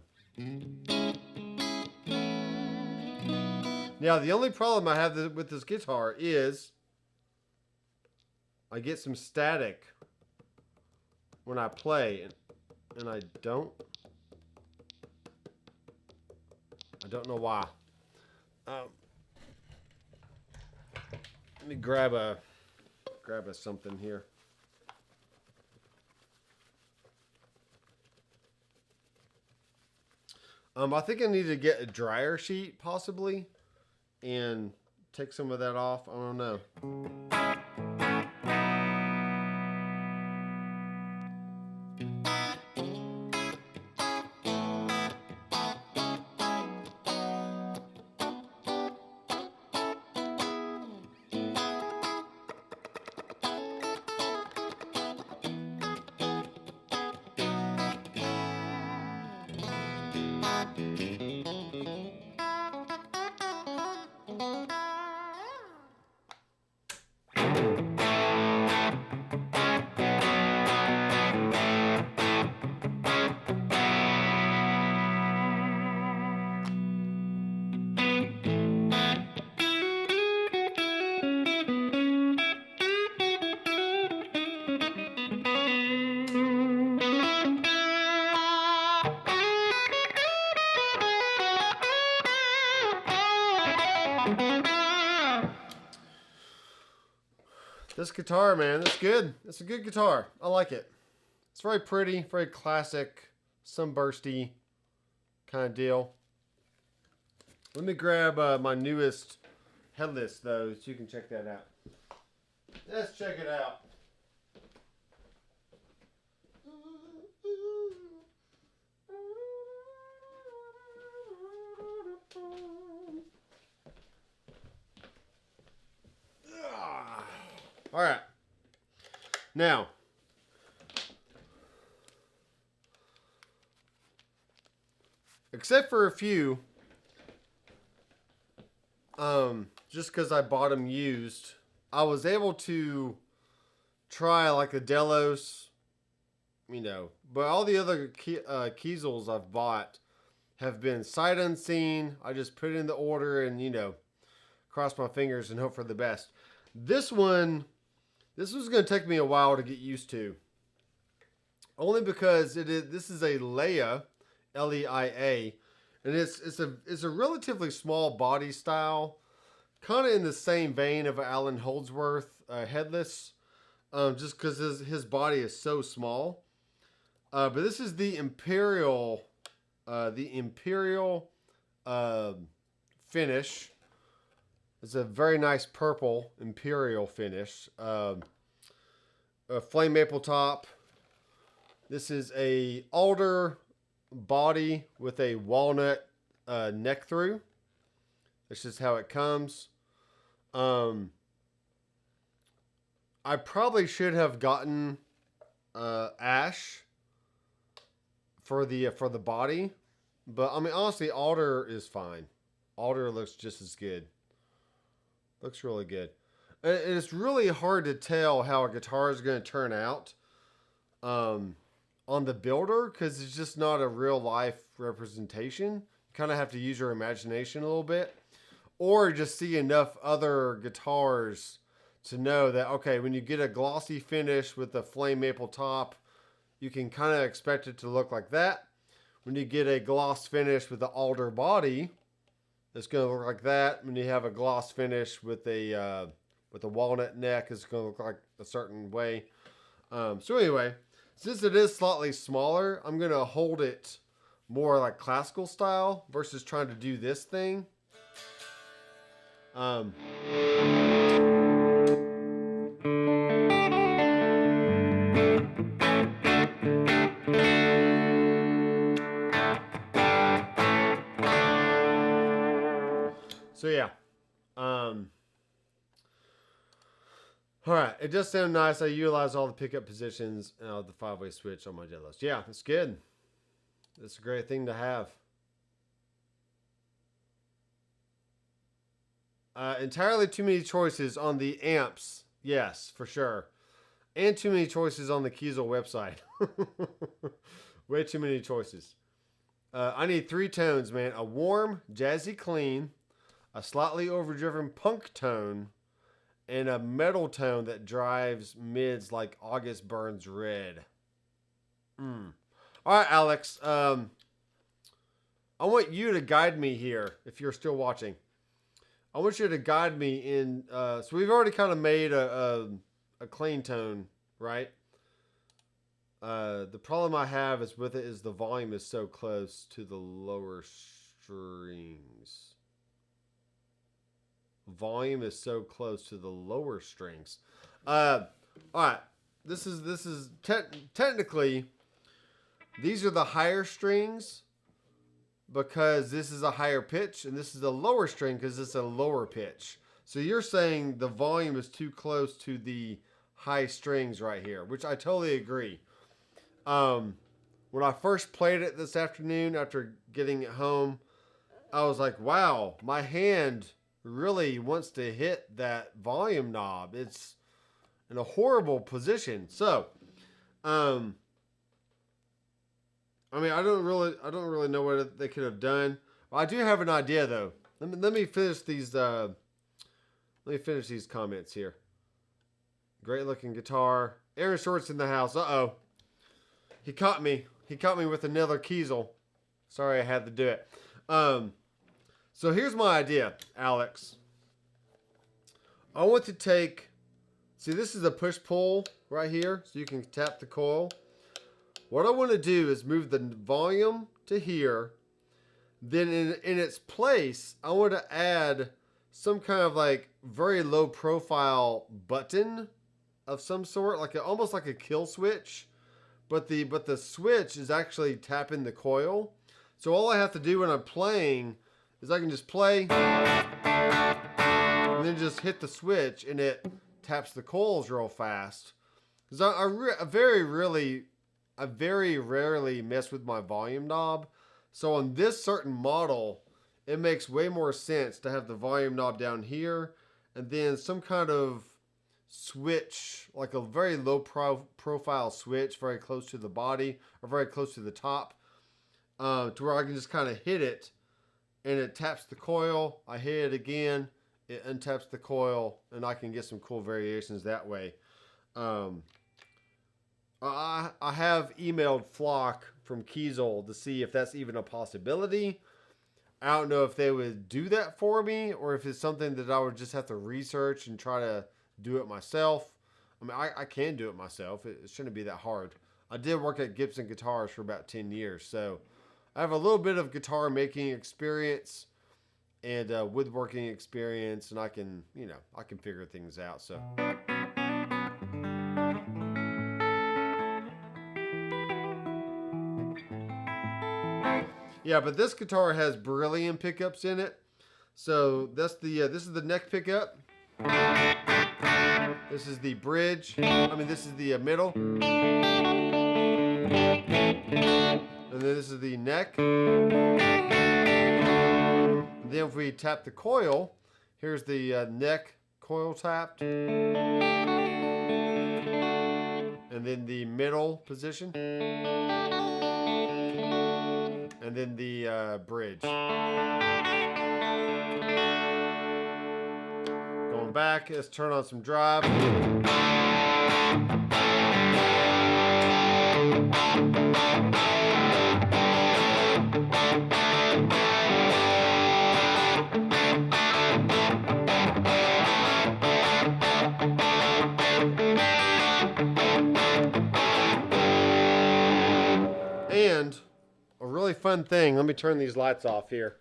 now the only problem I have with this guitar is I get some static when I play, and I don't know why. Let me grab a something here. I think I need to get a dryer sheet possibly and take some of that off. I don't know. This guitar, man, it's good. It's a good guitar. I like it. It's very pretty, very classic, sunbursty kind of deal. Let me grab my newest Headless, though, so you can check that out. Let's check it out. All right. Now, except for a few, just because I bought them used, I was able to try like the Delos, you know, but all the other Kiesels I've bought have been sight unseen. I just put in the order and, you know, cross my fingers and hope for the best. This one, this was going to take me a while to get used to. Only because this is a Leia, L-E-I-A, and it's a relatively small body style, kind of in the same vein of Alan Holdsworth Headless, just because his body is so small. But this is the Imperial finish. It's a very nice purple Imperial finish. A flame maple top. This is a alder body with a walnut neck through. That's just how it comes. I probably should have gotten ash for the body, but I mean honestly, alder is fine. Alder looks just as good. Looks really good. And it's really hard to tell how a guitar is going to turn out on the builder because it's just not a real life representation. You kind of have to use your imagination a little bit, or just see enough other guitars to know that, okay, when you get a glossy finish with a flame maple top, you can kind of expect it to look like that. When you get a gloss finish with the alder body, it's going to look like that. When you have a gloss finish with a walnut neck, it's going to look like a certain way. So anyway, since it is slightly smaller, I'm going to hold it more like classical style versus trying to do this thing. So yeah, all right. It does sound nice. I utilize all the pickup positions and the 5-way switch on my Delos. Yeah, it's good. It's a great thing to have. Entirely too many choices on the amps. Yes, for sure. And too many choices on the Kiesel website. Way too many choices. I need 3 tones, man. A warm, jazzy clean, a slightly overdriven punk tone, and a metal tone that drives mids like August Burns Red. All right, Alex. I want you to guide me here if you're still watching. I want you to guide me in. So we've already kind of made a clean tone, right? The problem I have is with it is the volume is so close to the lower strings. Volume is so close to the lower strings. All right. This is technically, these are the higher strings because this is a higher pitch, and this is a lower string because it's a lower pitch. So you're saying the volume is too close to the high strings right here, which I totally agree. When I first played it this afternoon after getting it home, I was like, wow, my hand really wants to hit that volume knob. It's in a horrible position. So, I mean, I don't really know what they could have done. Well, I do have an idea though. Let me finish these. Let me finish these comments here. Great looking guitar. Aaron Short's in the house. Uh-oh. He caught me. He caught me with another Kiesel. Sorry, I had to do it. So here's my idea, Alex. I want to take See, this is a push-pull right here, so you can tap the coil. What I want to do is move the volume to here. Then in its place, I want to add some kind of like very low profile button of some sort, like almost like a kill switch. But the switch is actually tapping the coil. So all I have to do when I'm playing is I can just play and then just hit the switch and it taps the coils real fast. Because I very rarely mess with my volume knob. So on this certain model, it makes way more sense to have the volume knob down here and then some kind of switch, like a very low profile switch, very close to the body or very close to the top, to where I can just kind of hit it and it taps the coil. I hit it again, it untaps the coil, and I can get some cool variations that way. I have emailed Flock from Kiesel to see if that's even a possibility. I don't know if they would do that for me or if it's something that I would just have to research and try to do it myself. I mean, I can do it myself. It shouldn't be that hard. I did work at Gibson Guitars for about 10 years, so I have a little bit of guitar making experience and woodworking experience, and I can figure things out. So. Yeah, but this guitar has beryllium pickups in it. So that's this is the neck pickup. This is the bridge. This is the middle. And then this is the neck. And then if we tap the coil, here's the neck coil tapped. And then the middle position. And then the bridge. Going back, let's turn on some drive. And a really fun thing, let me turn these lights off here.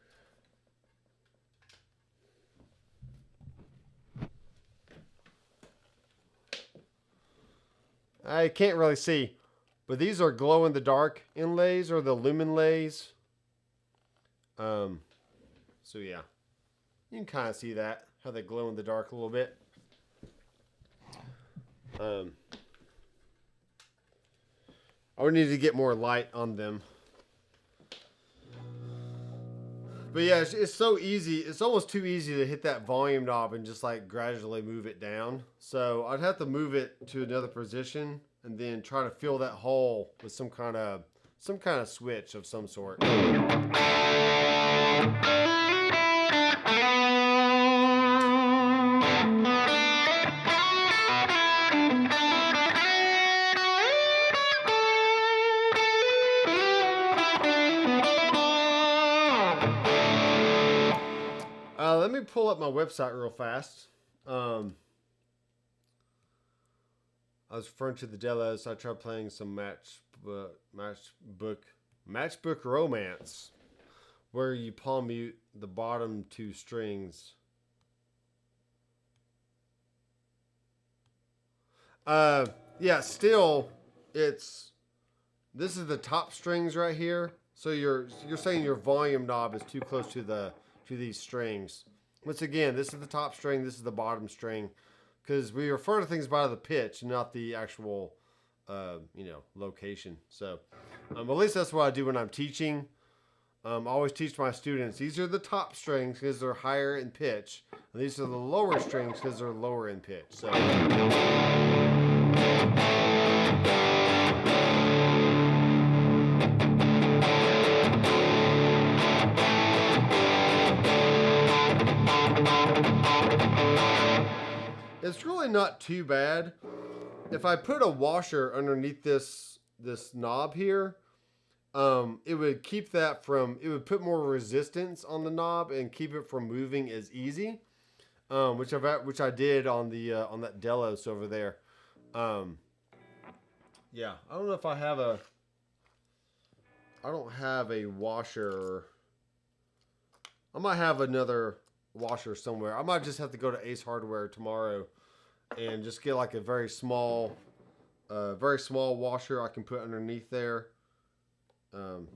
I can't really see, but these are glow in the dark inlays or the lumen lays. So yeah, you can kind of see that, how they glow in the dark a little bit. I would need to get more light on them. But yeah, it's so easy. It's almost too easy to hit that volume knob and just like gradually move it down. So I'd have to move it to another position and then try to fill that hole with some kind of switch of some sort. Let me pull up my website real fast. I was referring to the demos. I tried playing some matchbook romance, where you palm mute the bottom two strings. Yeah, still, this is the top strings right here. So you're saying your volume knob is too close to these strings. Once again, this is the top string, this is the bottom string, because we refer to things by the pitch, not the actual, location. So, at least that's what I do when I'm teaching. I always teach my students, these are the top strings because they're higher in pitch, and these are the lower strings because they're lower in pitch. So. It's really not too bad. If I put a washer underneath this knob here, it would keep that from, it would put more resistance on the knob and keep it from moving as easy. which I did on the on that Delos over there. Yeah, I don't know if I have a. I don't have a washer. I might have another washer somewhere. I might just have to go to Ace Hardware tomorrow and just get like a very small washer I can put underneath there,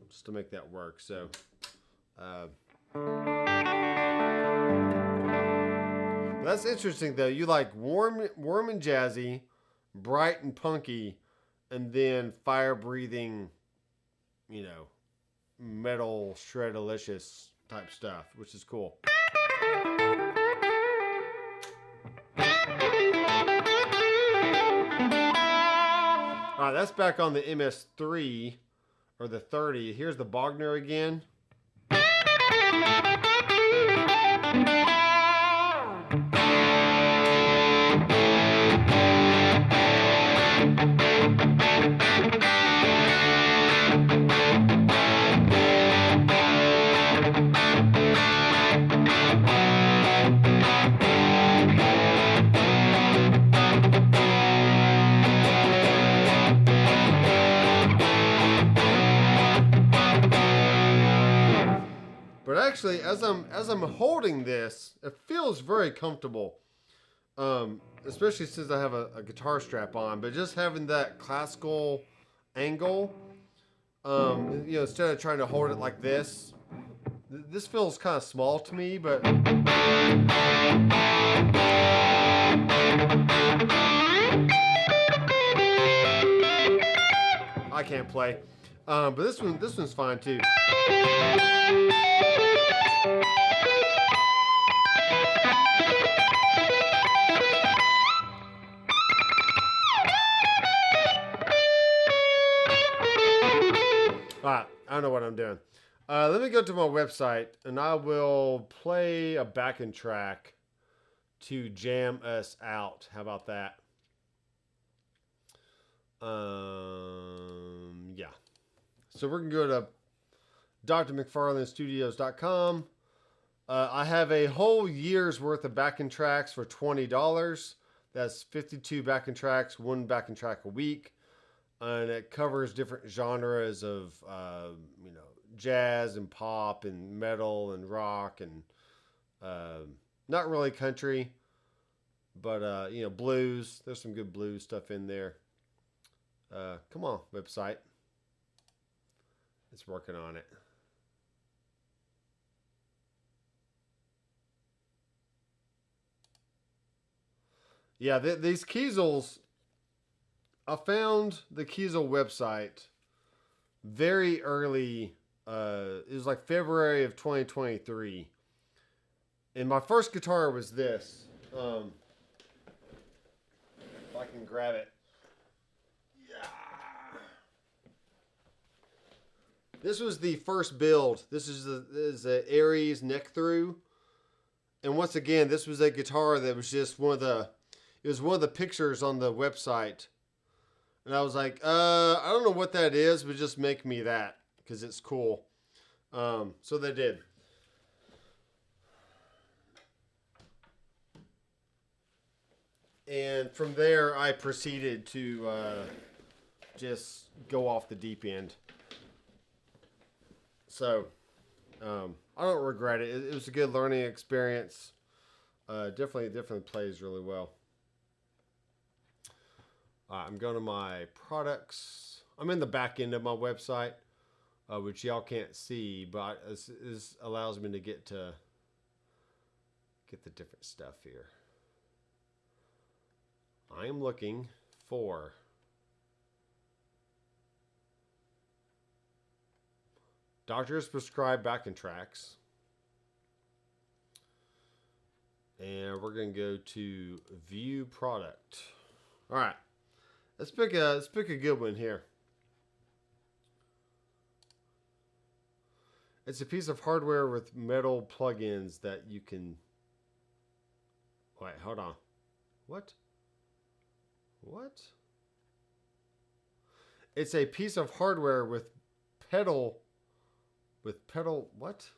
just to make that work. So, that's interesting though. You like warm and jazzy, bright and punky, and then fire breathing, you know, metal shredalicious type stuff, which is cool. All right, that's back on the MS3 or the 30. Here's the Bogner again. But actually, as I'm holding this, it feels very comfortable. Especially since I have a guitar strap on. But just having that classical angle, you know, instead of trying to hold it like this, this feels kind of small to me. But I can't play. But this one's fine too. Alright, I don't know what I'm doing. Let me go to my website and I will play a backing track to jam us out. How about that? Yeah. So we're going to go to drmcfarlandstudios.com. I have a whole year's worth of backing tracks for $20. That's 52 backing tracks, one backing track a week. And it covers different genres of, you know, jazz and pop and metal and rock and not really country, but, you know, blues. There's some good blues stuff in there. Come on, website. It's working on it. Yeah, these Kiesels, I found the Kiesel website very early. It was like February of 2023. And my first guitar was this. If I can grab it. Yeah. This was the first build. This is the Aries neck through. And once again, this was a guitar that was just one of the pictures on the website. And I was like, I don't know what that is, but just make me that because it's cool. So they did. And from there, I proceeded to just go off the deep end. So I don't regret it. It was a good learning experience. Definitely plays really well. I'm going to my products. I'm in the back end of my website, which y'all can't see, but this allows me to get the different stuff here. I am looking for doctors prescribed backing tracks. And we're going to go to view product. All right. Let's pick a good one here. It's a piece of hardware with metal plugins that you can. Wait, hold on. What? It's a piece of hardware with pedal. What?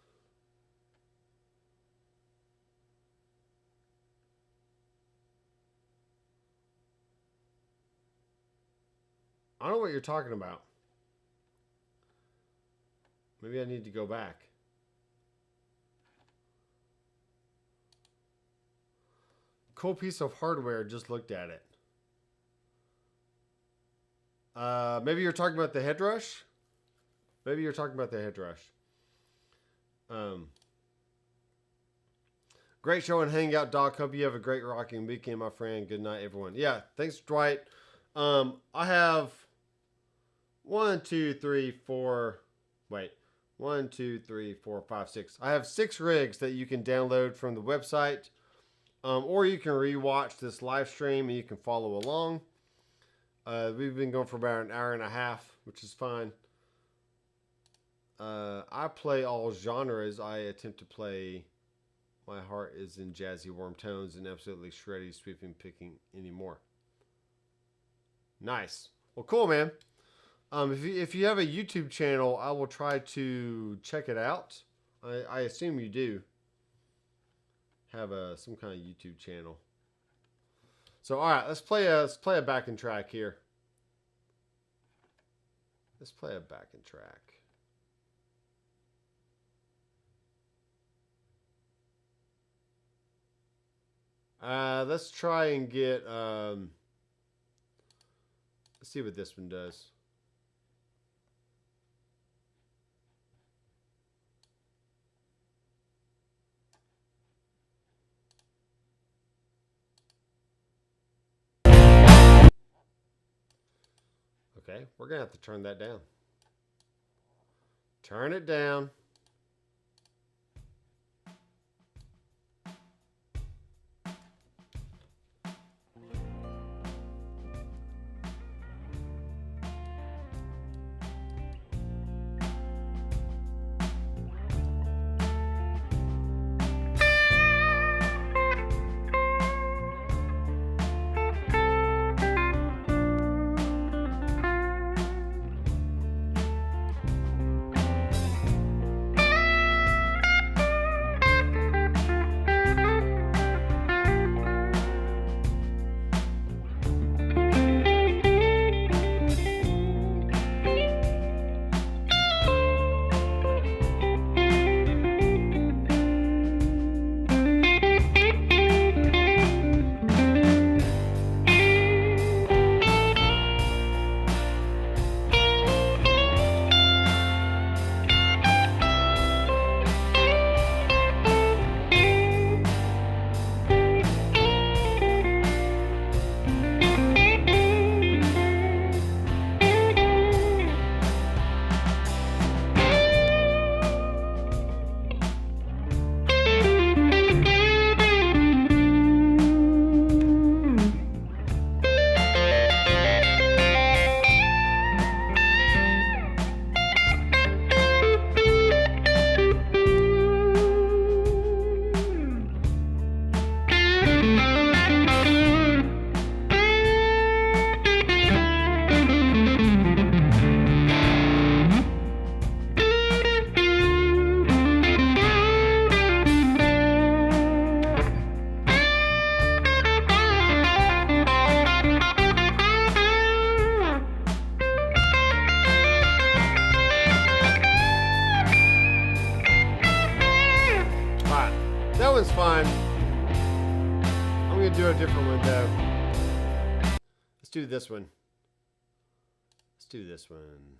I don't know what you're talking about. Maybe I need to go back. Cool piece of hardware. Just looked at it. Maybe you're talking about the Headrush. Maybe you're talking about the Headrush. Great show and hangout, Doc. Hope you have a great rocking weekend, my friend. Good night, everyone. Yeah, thanks, Dwight. I have 1, 2, 3, 4. Wait, 1, 2, 3, 4, 5, 6. I have 6 rigs that you can download from the website, or you can rewatch this live stream and you can follow along. We've been going for about an hour and a half, which is fine. I play all genres. I attempt to play My Heart is in Jazzy Warm Tones and absolutely shreddy, sweeping, picking anymore. Nice. Well, cool, man. If you have a YouTube channel, I will try to check it out. I assume you do have some kind of YouTube channel. So, all right, let's play a backing track here. Let's play a backing track. Let's try and get, let's see what this one does. Okay, we're going to have to turn that down. Turn it down. one's fine. I'm going to do a different one, though. Let's do this one. Let's do this one.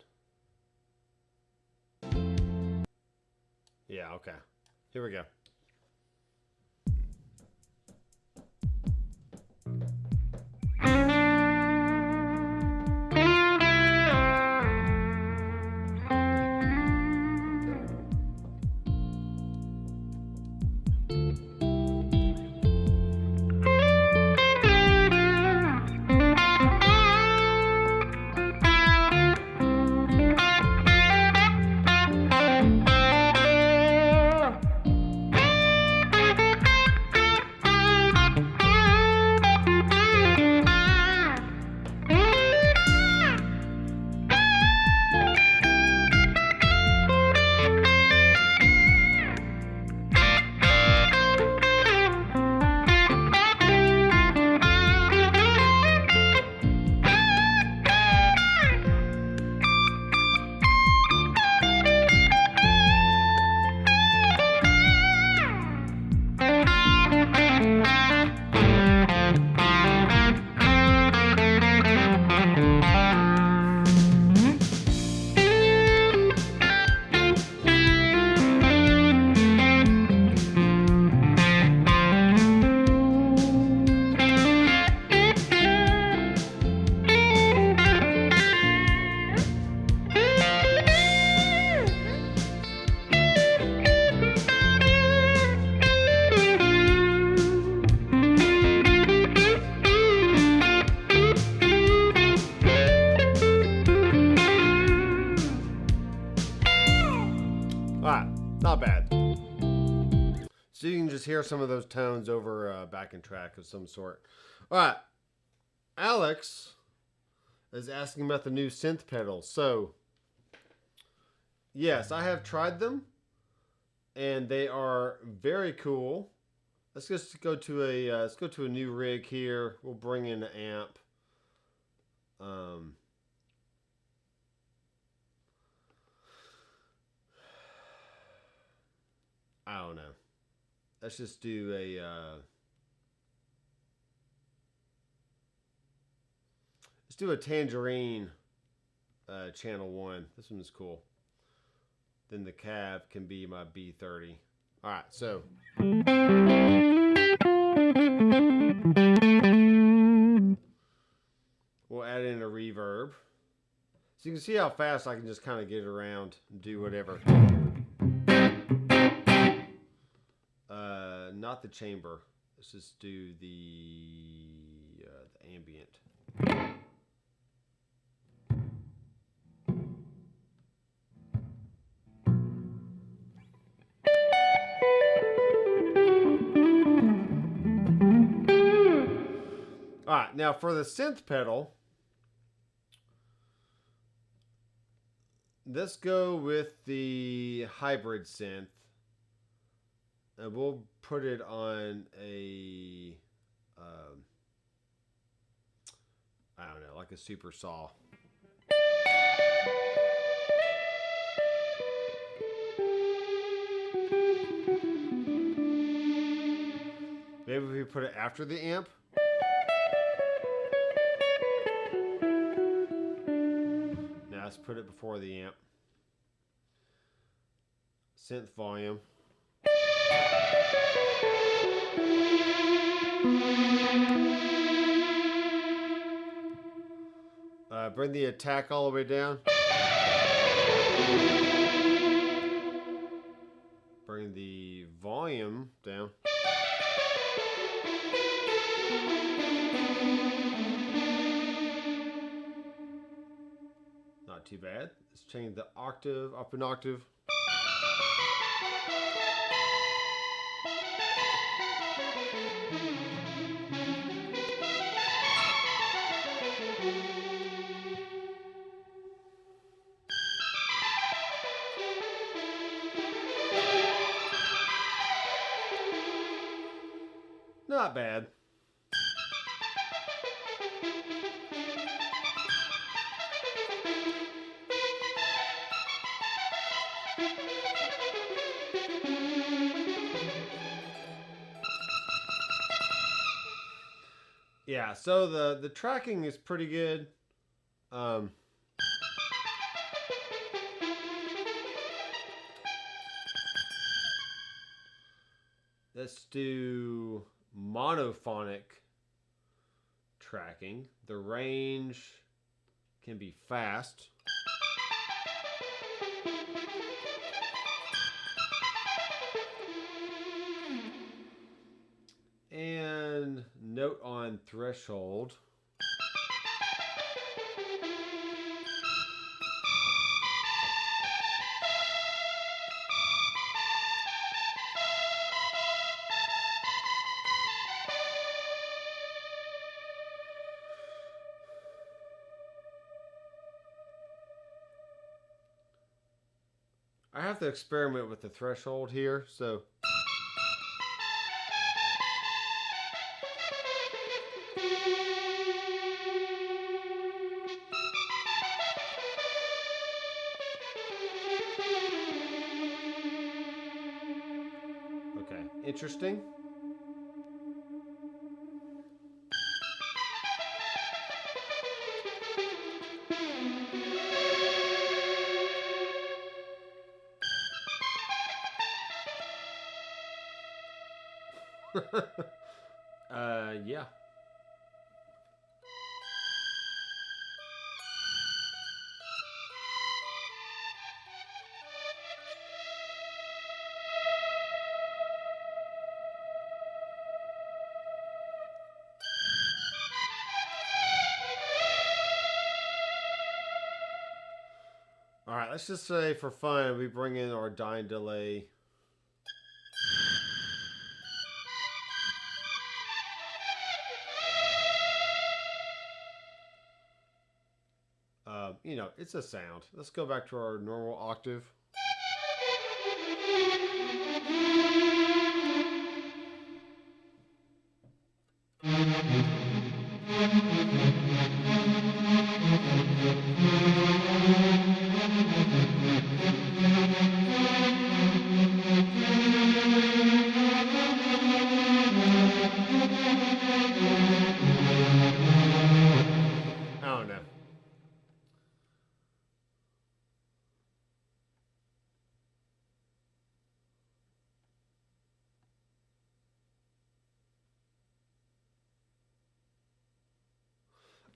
Yeah, okay. Here we go. Alright, not bad. So you can just hear some of those tones over a backing track of some sort. Alright, Alex is asking about the new synth pedals. So, yes, I have tried them, and they are very cool. Let's just go to a new rig here. We'll bring in an amp. I don't know. Let's just do a let's do a Tangerine channel 1. This one is cool. Then the cab can be my B30. All right, so we'll add in a reverb. So you can see how fast I can just kind of get around and do whatever. Not the chamber. Let's just do the ambient. All right, now for the synth pedal, let's go with the hybrid synth. And we'll put it on a, I don't know, like a super saw. Maybe we put it after the amp. Now let's put it before the amp. Synth volume. Bring the attack all the way down. Bring the volume down. Not too bad. Let's change the octave up an octave. Not bad. Yeah, so the tracking is pretty good. Let's do monophonic tracking. The range can be fast. And note on threshold. I have to experiment with the threshold here, so okay, interesting. Yeah. let's just say for fun, we bring in our dyne delay. You know, it's a sound. Let's go back to our normal octave.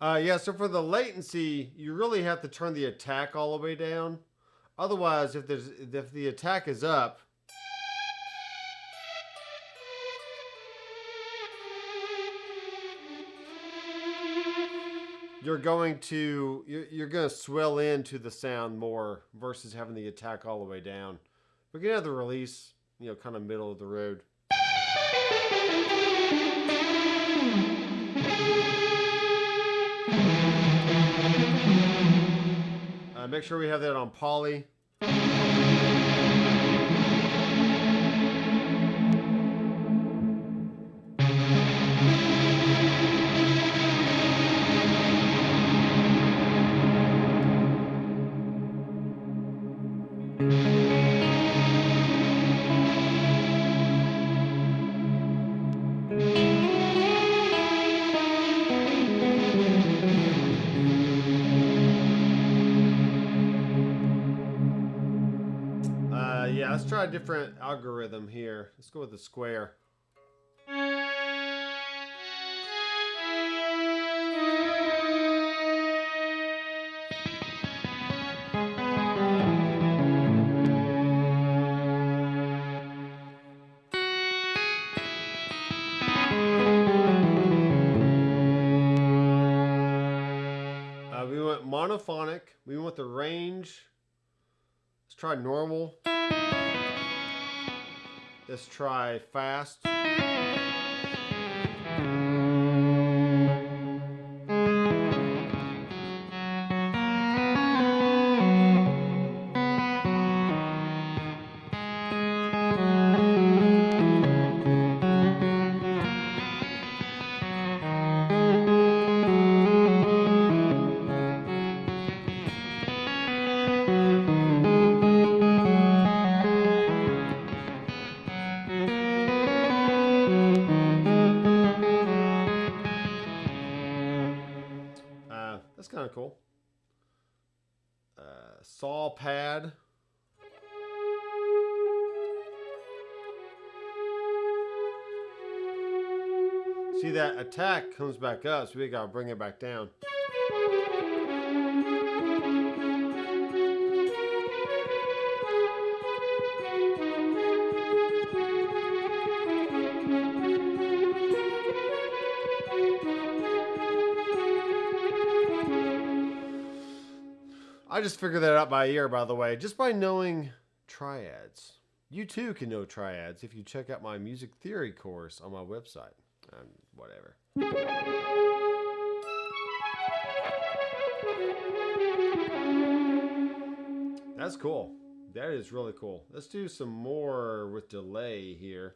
Yeah, so for the latency, you really have to turn the attack all the way down. Otherwise, if the attack is up, you're going to swell into the sound more versus having the attack all the way down. We can have the release, you know, kind of middle of the road. Make sure we have that on poly. Yeah, let's try a different algorithm here. Let's go with the square. We went monophonic. We went the range. Let's try normal. Let's try fast. That's kind of cool. Saw pad. See, that attack comes back up, so we gotta bring it back down. I just figured that out by ear, by the way, just by knowing triads. You too can know triads if you check out my music theory course on my website. Whatever. That's cool. That is really cool. Let's do some more with delay here.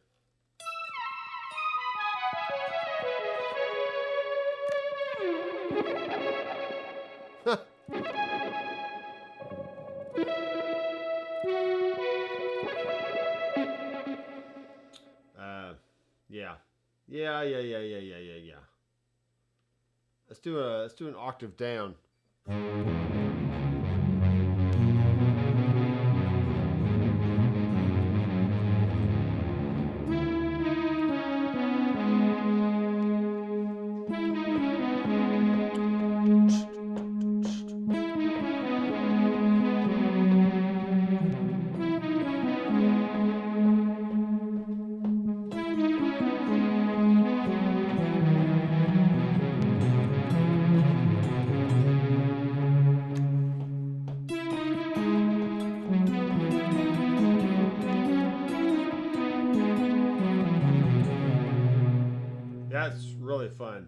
Yeah. Let's do an octave down. really fun.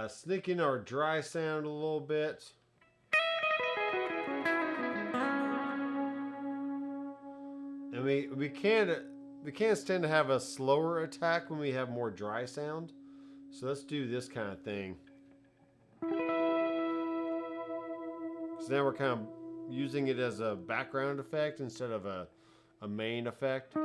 Sneaking our dry sound a little bit. And we can't stand to have a slower attack when we have more dry sound. So let's do this kind of thing. So now we're kind of using it as a background effect instead of a main effect.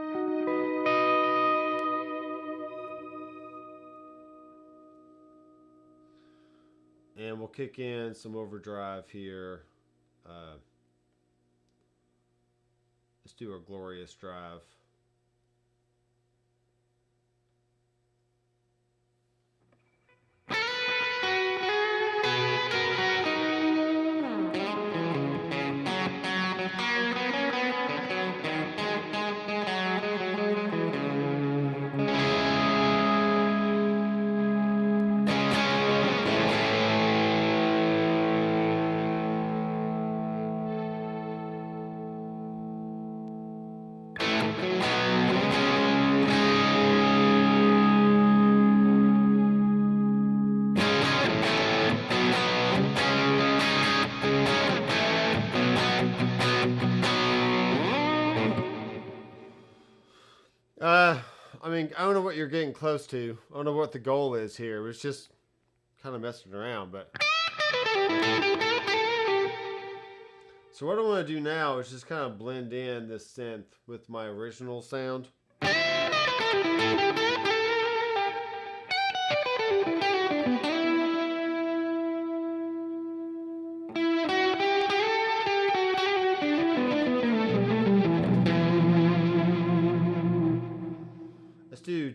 And we'll kick in some overdrive here. Let's do a glorious drive. I mean, I don't know what you're getting close to. I don't know what the goal is here. It's just kind of messing around, but. So what I want to do now is just kind of blend in this synth with my original sound. Do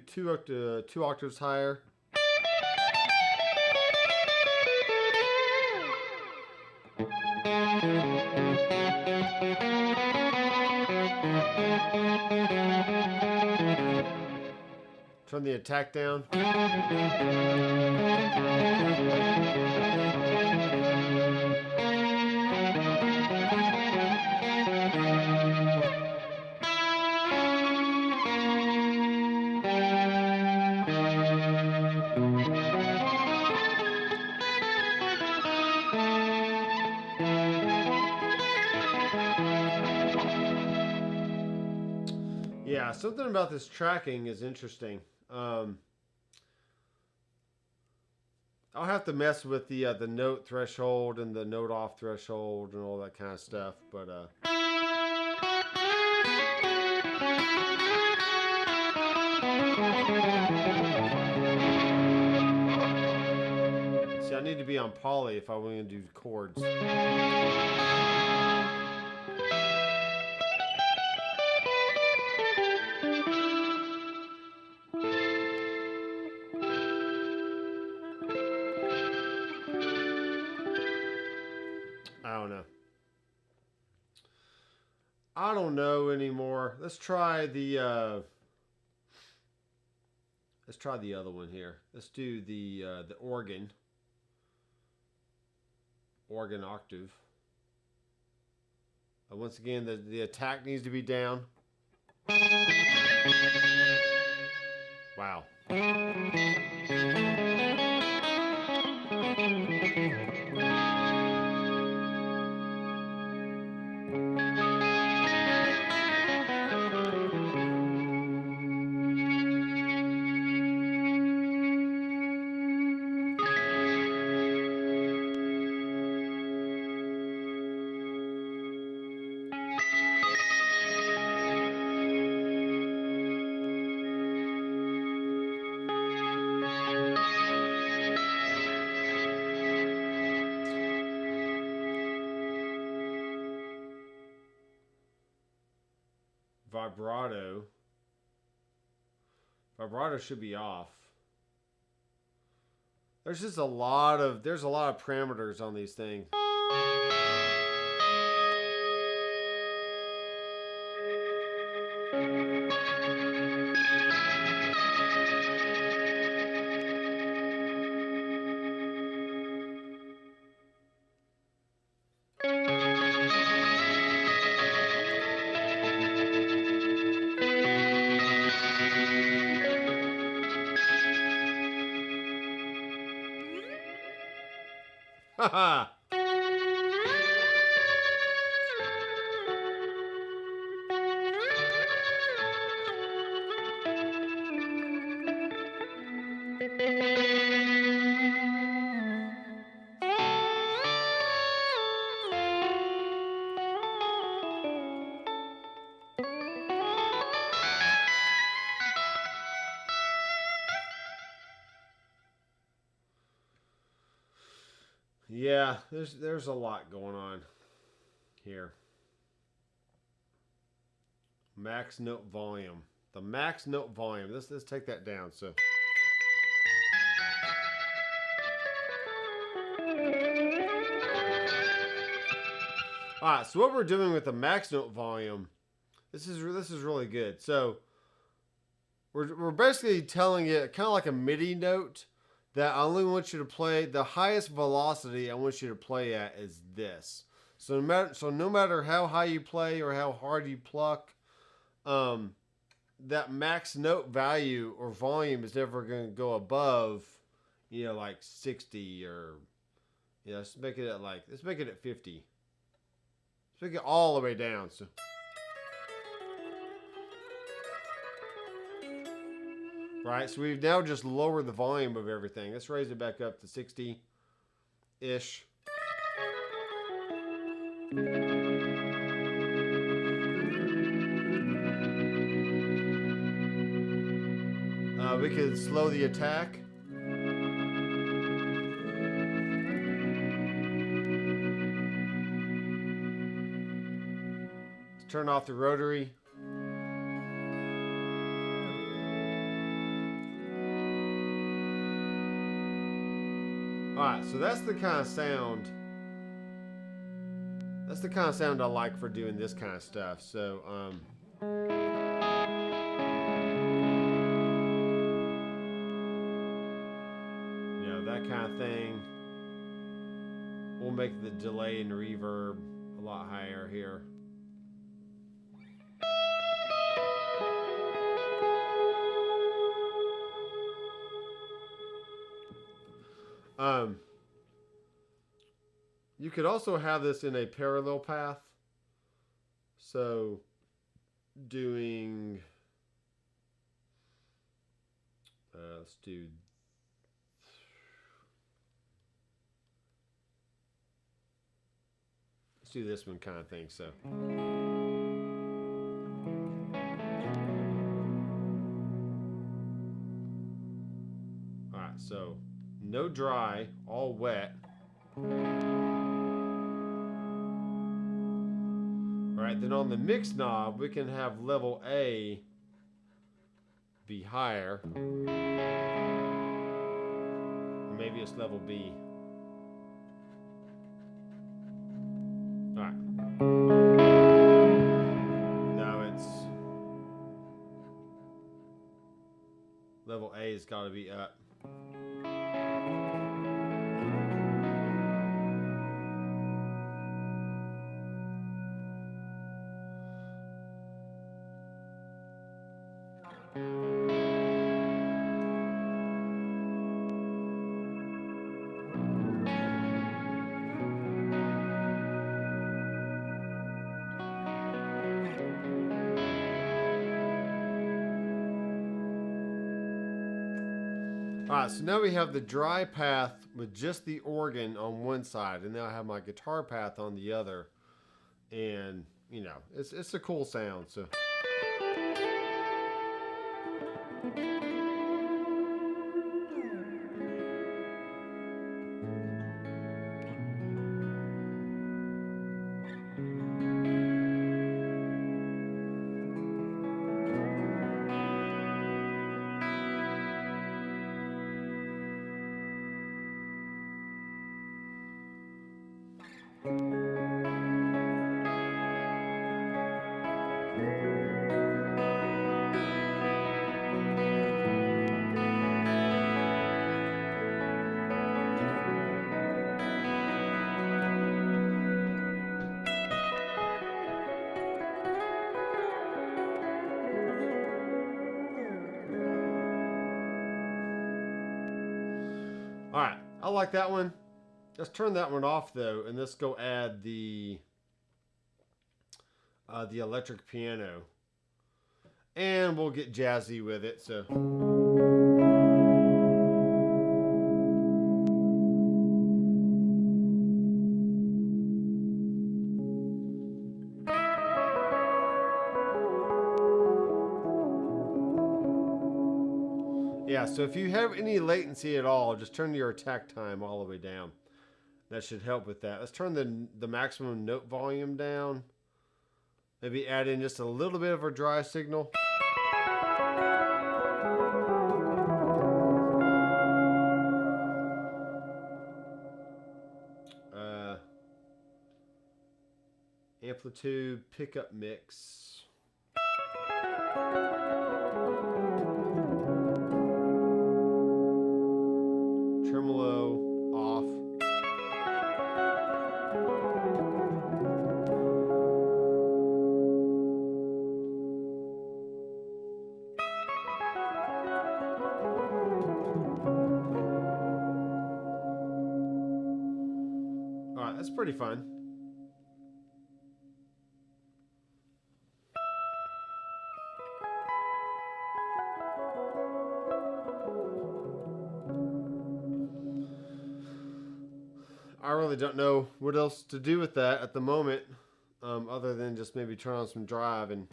two octaves higher. Turn the attack down. Yeah, something about this tracking is interesting. I'll have to mess with the note threshold and the note off threshold and all that kind of stuff, but see, I need to be on poly if I want to do chords. I don't know anymore. Let's try the other one here. Let's do the organ octave. Once again, the attack needs to be down. Wow. Vibrato should be off. There's just a lot of parameters on these things. Yeah, there's a lot going on here. Max note volume. The max note volume. Let's take that down. So. All right. So what we're doing with the max note volume, this is really good. So we're basically telling it kind of like a MIDI note that I only want you to play the highest velocity I want you to play at is this. So no matter how high you play or how hard you pluck, that max note value or volume is never going to go above, like 60 or, let's make it at 50. Let's make it all the way down. So. Right, so we've now just lowered the volume of everything. Let's raise it back up to 60-ish. We could slow the attack. Let's turn off the rotary. Alright, so that's the kind of sound. That's the kind of sound I like for doing this kind of stuff. So, that kind of thing. We'll make the delay and reverb a lot higher here. You could also have this in a parallel path. So doing, let's do this one kind of thing. So. All right, so no dry, all wet. All right, then on the mix knob, we can have level A be higher. Or maybe it's level B. All right. No, it's level A has got to be up. All right, so now we have the dry path with just the organ on one side, and now I have my guitar path on the other. And, it's a cool sound, so. All right, I like that one. Let's turn that one off though, and let's go add the electric piano, and we'll get jazzy with it. So. Yeah, so if you have any latency at all, just turn your attack time all the way down. That should help with that. Let's turn the maximum note volume down. Maybe add in just a little bit of a dry signal. Amplitude pickup mix. Tremolo off. All right, that's pretty fun. I really don't know what else to do with that at the moment, other than just maybe turn on some drive and.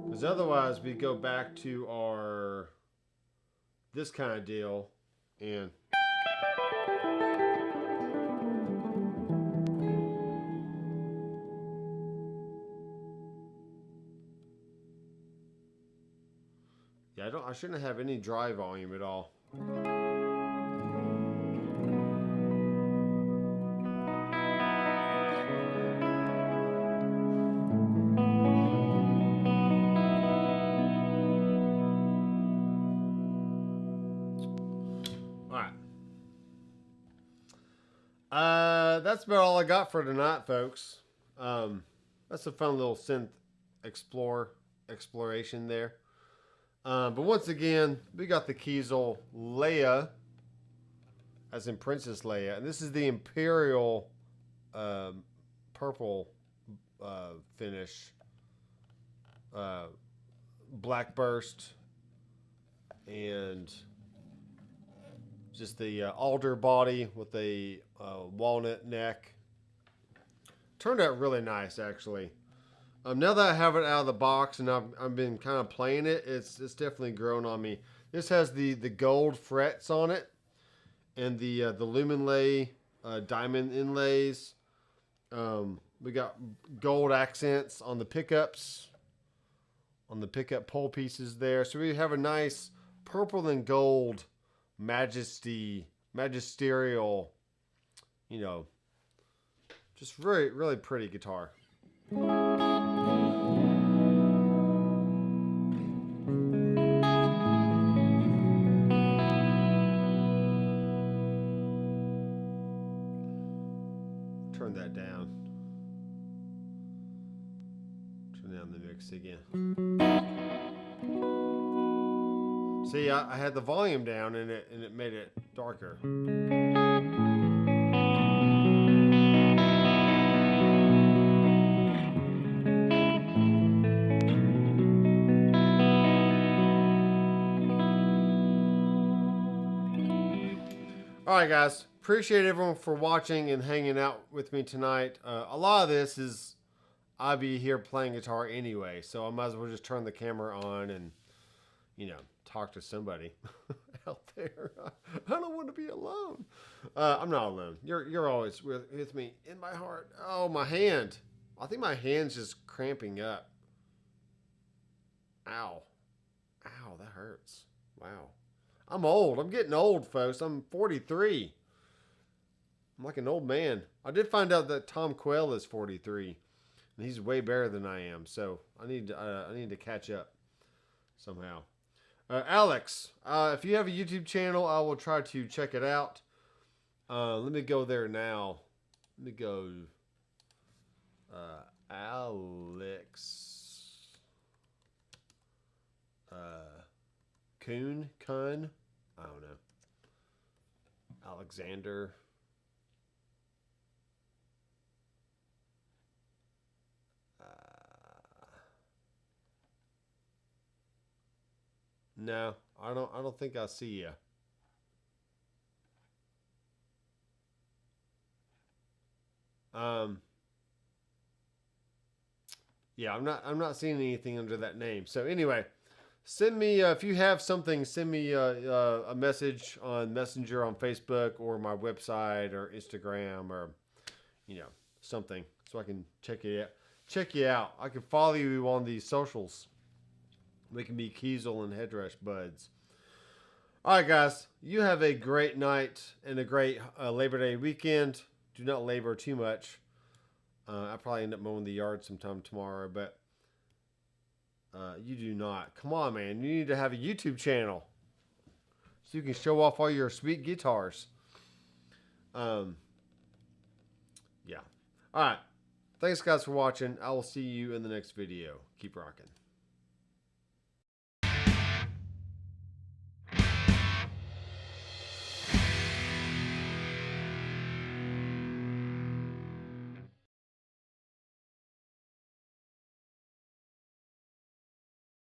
Because otherwise we go back to our this kind of deal and. Yeah, I shouldn't have any dry volume at all. That's about all I got for tonight, folks. That's a fun little synth exploration there. But once again, we got the Kiesel Leia, as in Princess Leia, and this is the Imperial purple finish, black burst, and just the alder body with a walnut neck. Turned out really nice, actually. Now that I have it out of the box and I've been kind of playing it, it's definitely grown on me. This has the gold frets on it and the lumen lay diamond inlays. We got gold accents on the pickups, on the pickup pole pieces there. So we have a nice purple and gold magisterial, you know, just really, really pretty guitar. Turn that down. Turn down the mix again. See, I had the volume down and it made it darker. All right, guys. Appreciate everyone for watching and hanging out with me tonight. A lot of this is I'll be here playing guitar anyway, so I might as well just turn the camera on and, you know, talk to somebody out there. I don't want to be alone. I'm not alone. You're always with me in my heart. Oh, my hand. I think my hand's just cramping up. Ow. Ow, that hurts. Wow. I'm old. I'm getting old, folks. I'm 43. I'm like an old man. I did find out that Tom Quayle is 43, and he's way better than I am. So I need to catch up somehow. Alex, if you have a YouTube channel, I will try to check it out. Let me go there now. Let me go. Alex. Kun. I don't know. Alexander. No, I don't think I see you. Yeah, I'm not seeing anything under that name. So anyway, send me if you have something. Send me a message on Messenger on Facebook or my website or Instagram or something so I can check it out. Check you out. I can follow you on these socials. We can be Kiesel and Headrush buds. All right, guys. You have a great night and a great Labor Day weekend. Do not labor too much. I'll probably end up mowing the yard sometime tomorrow, but you do not. Come on, man. You need to have a YouTube channel so you can show off all your sweet guitars. Yeah. All right. Thanks, guys, for watching. I will see you in the next video. Keep rocking.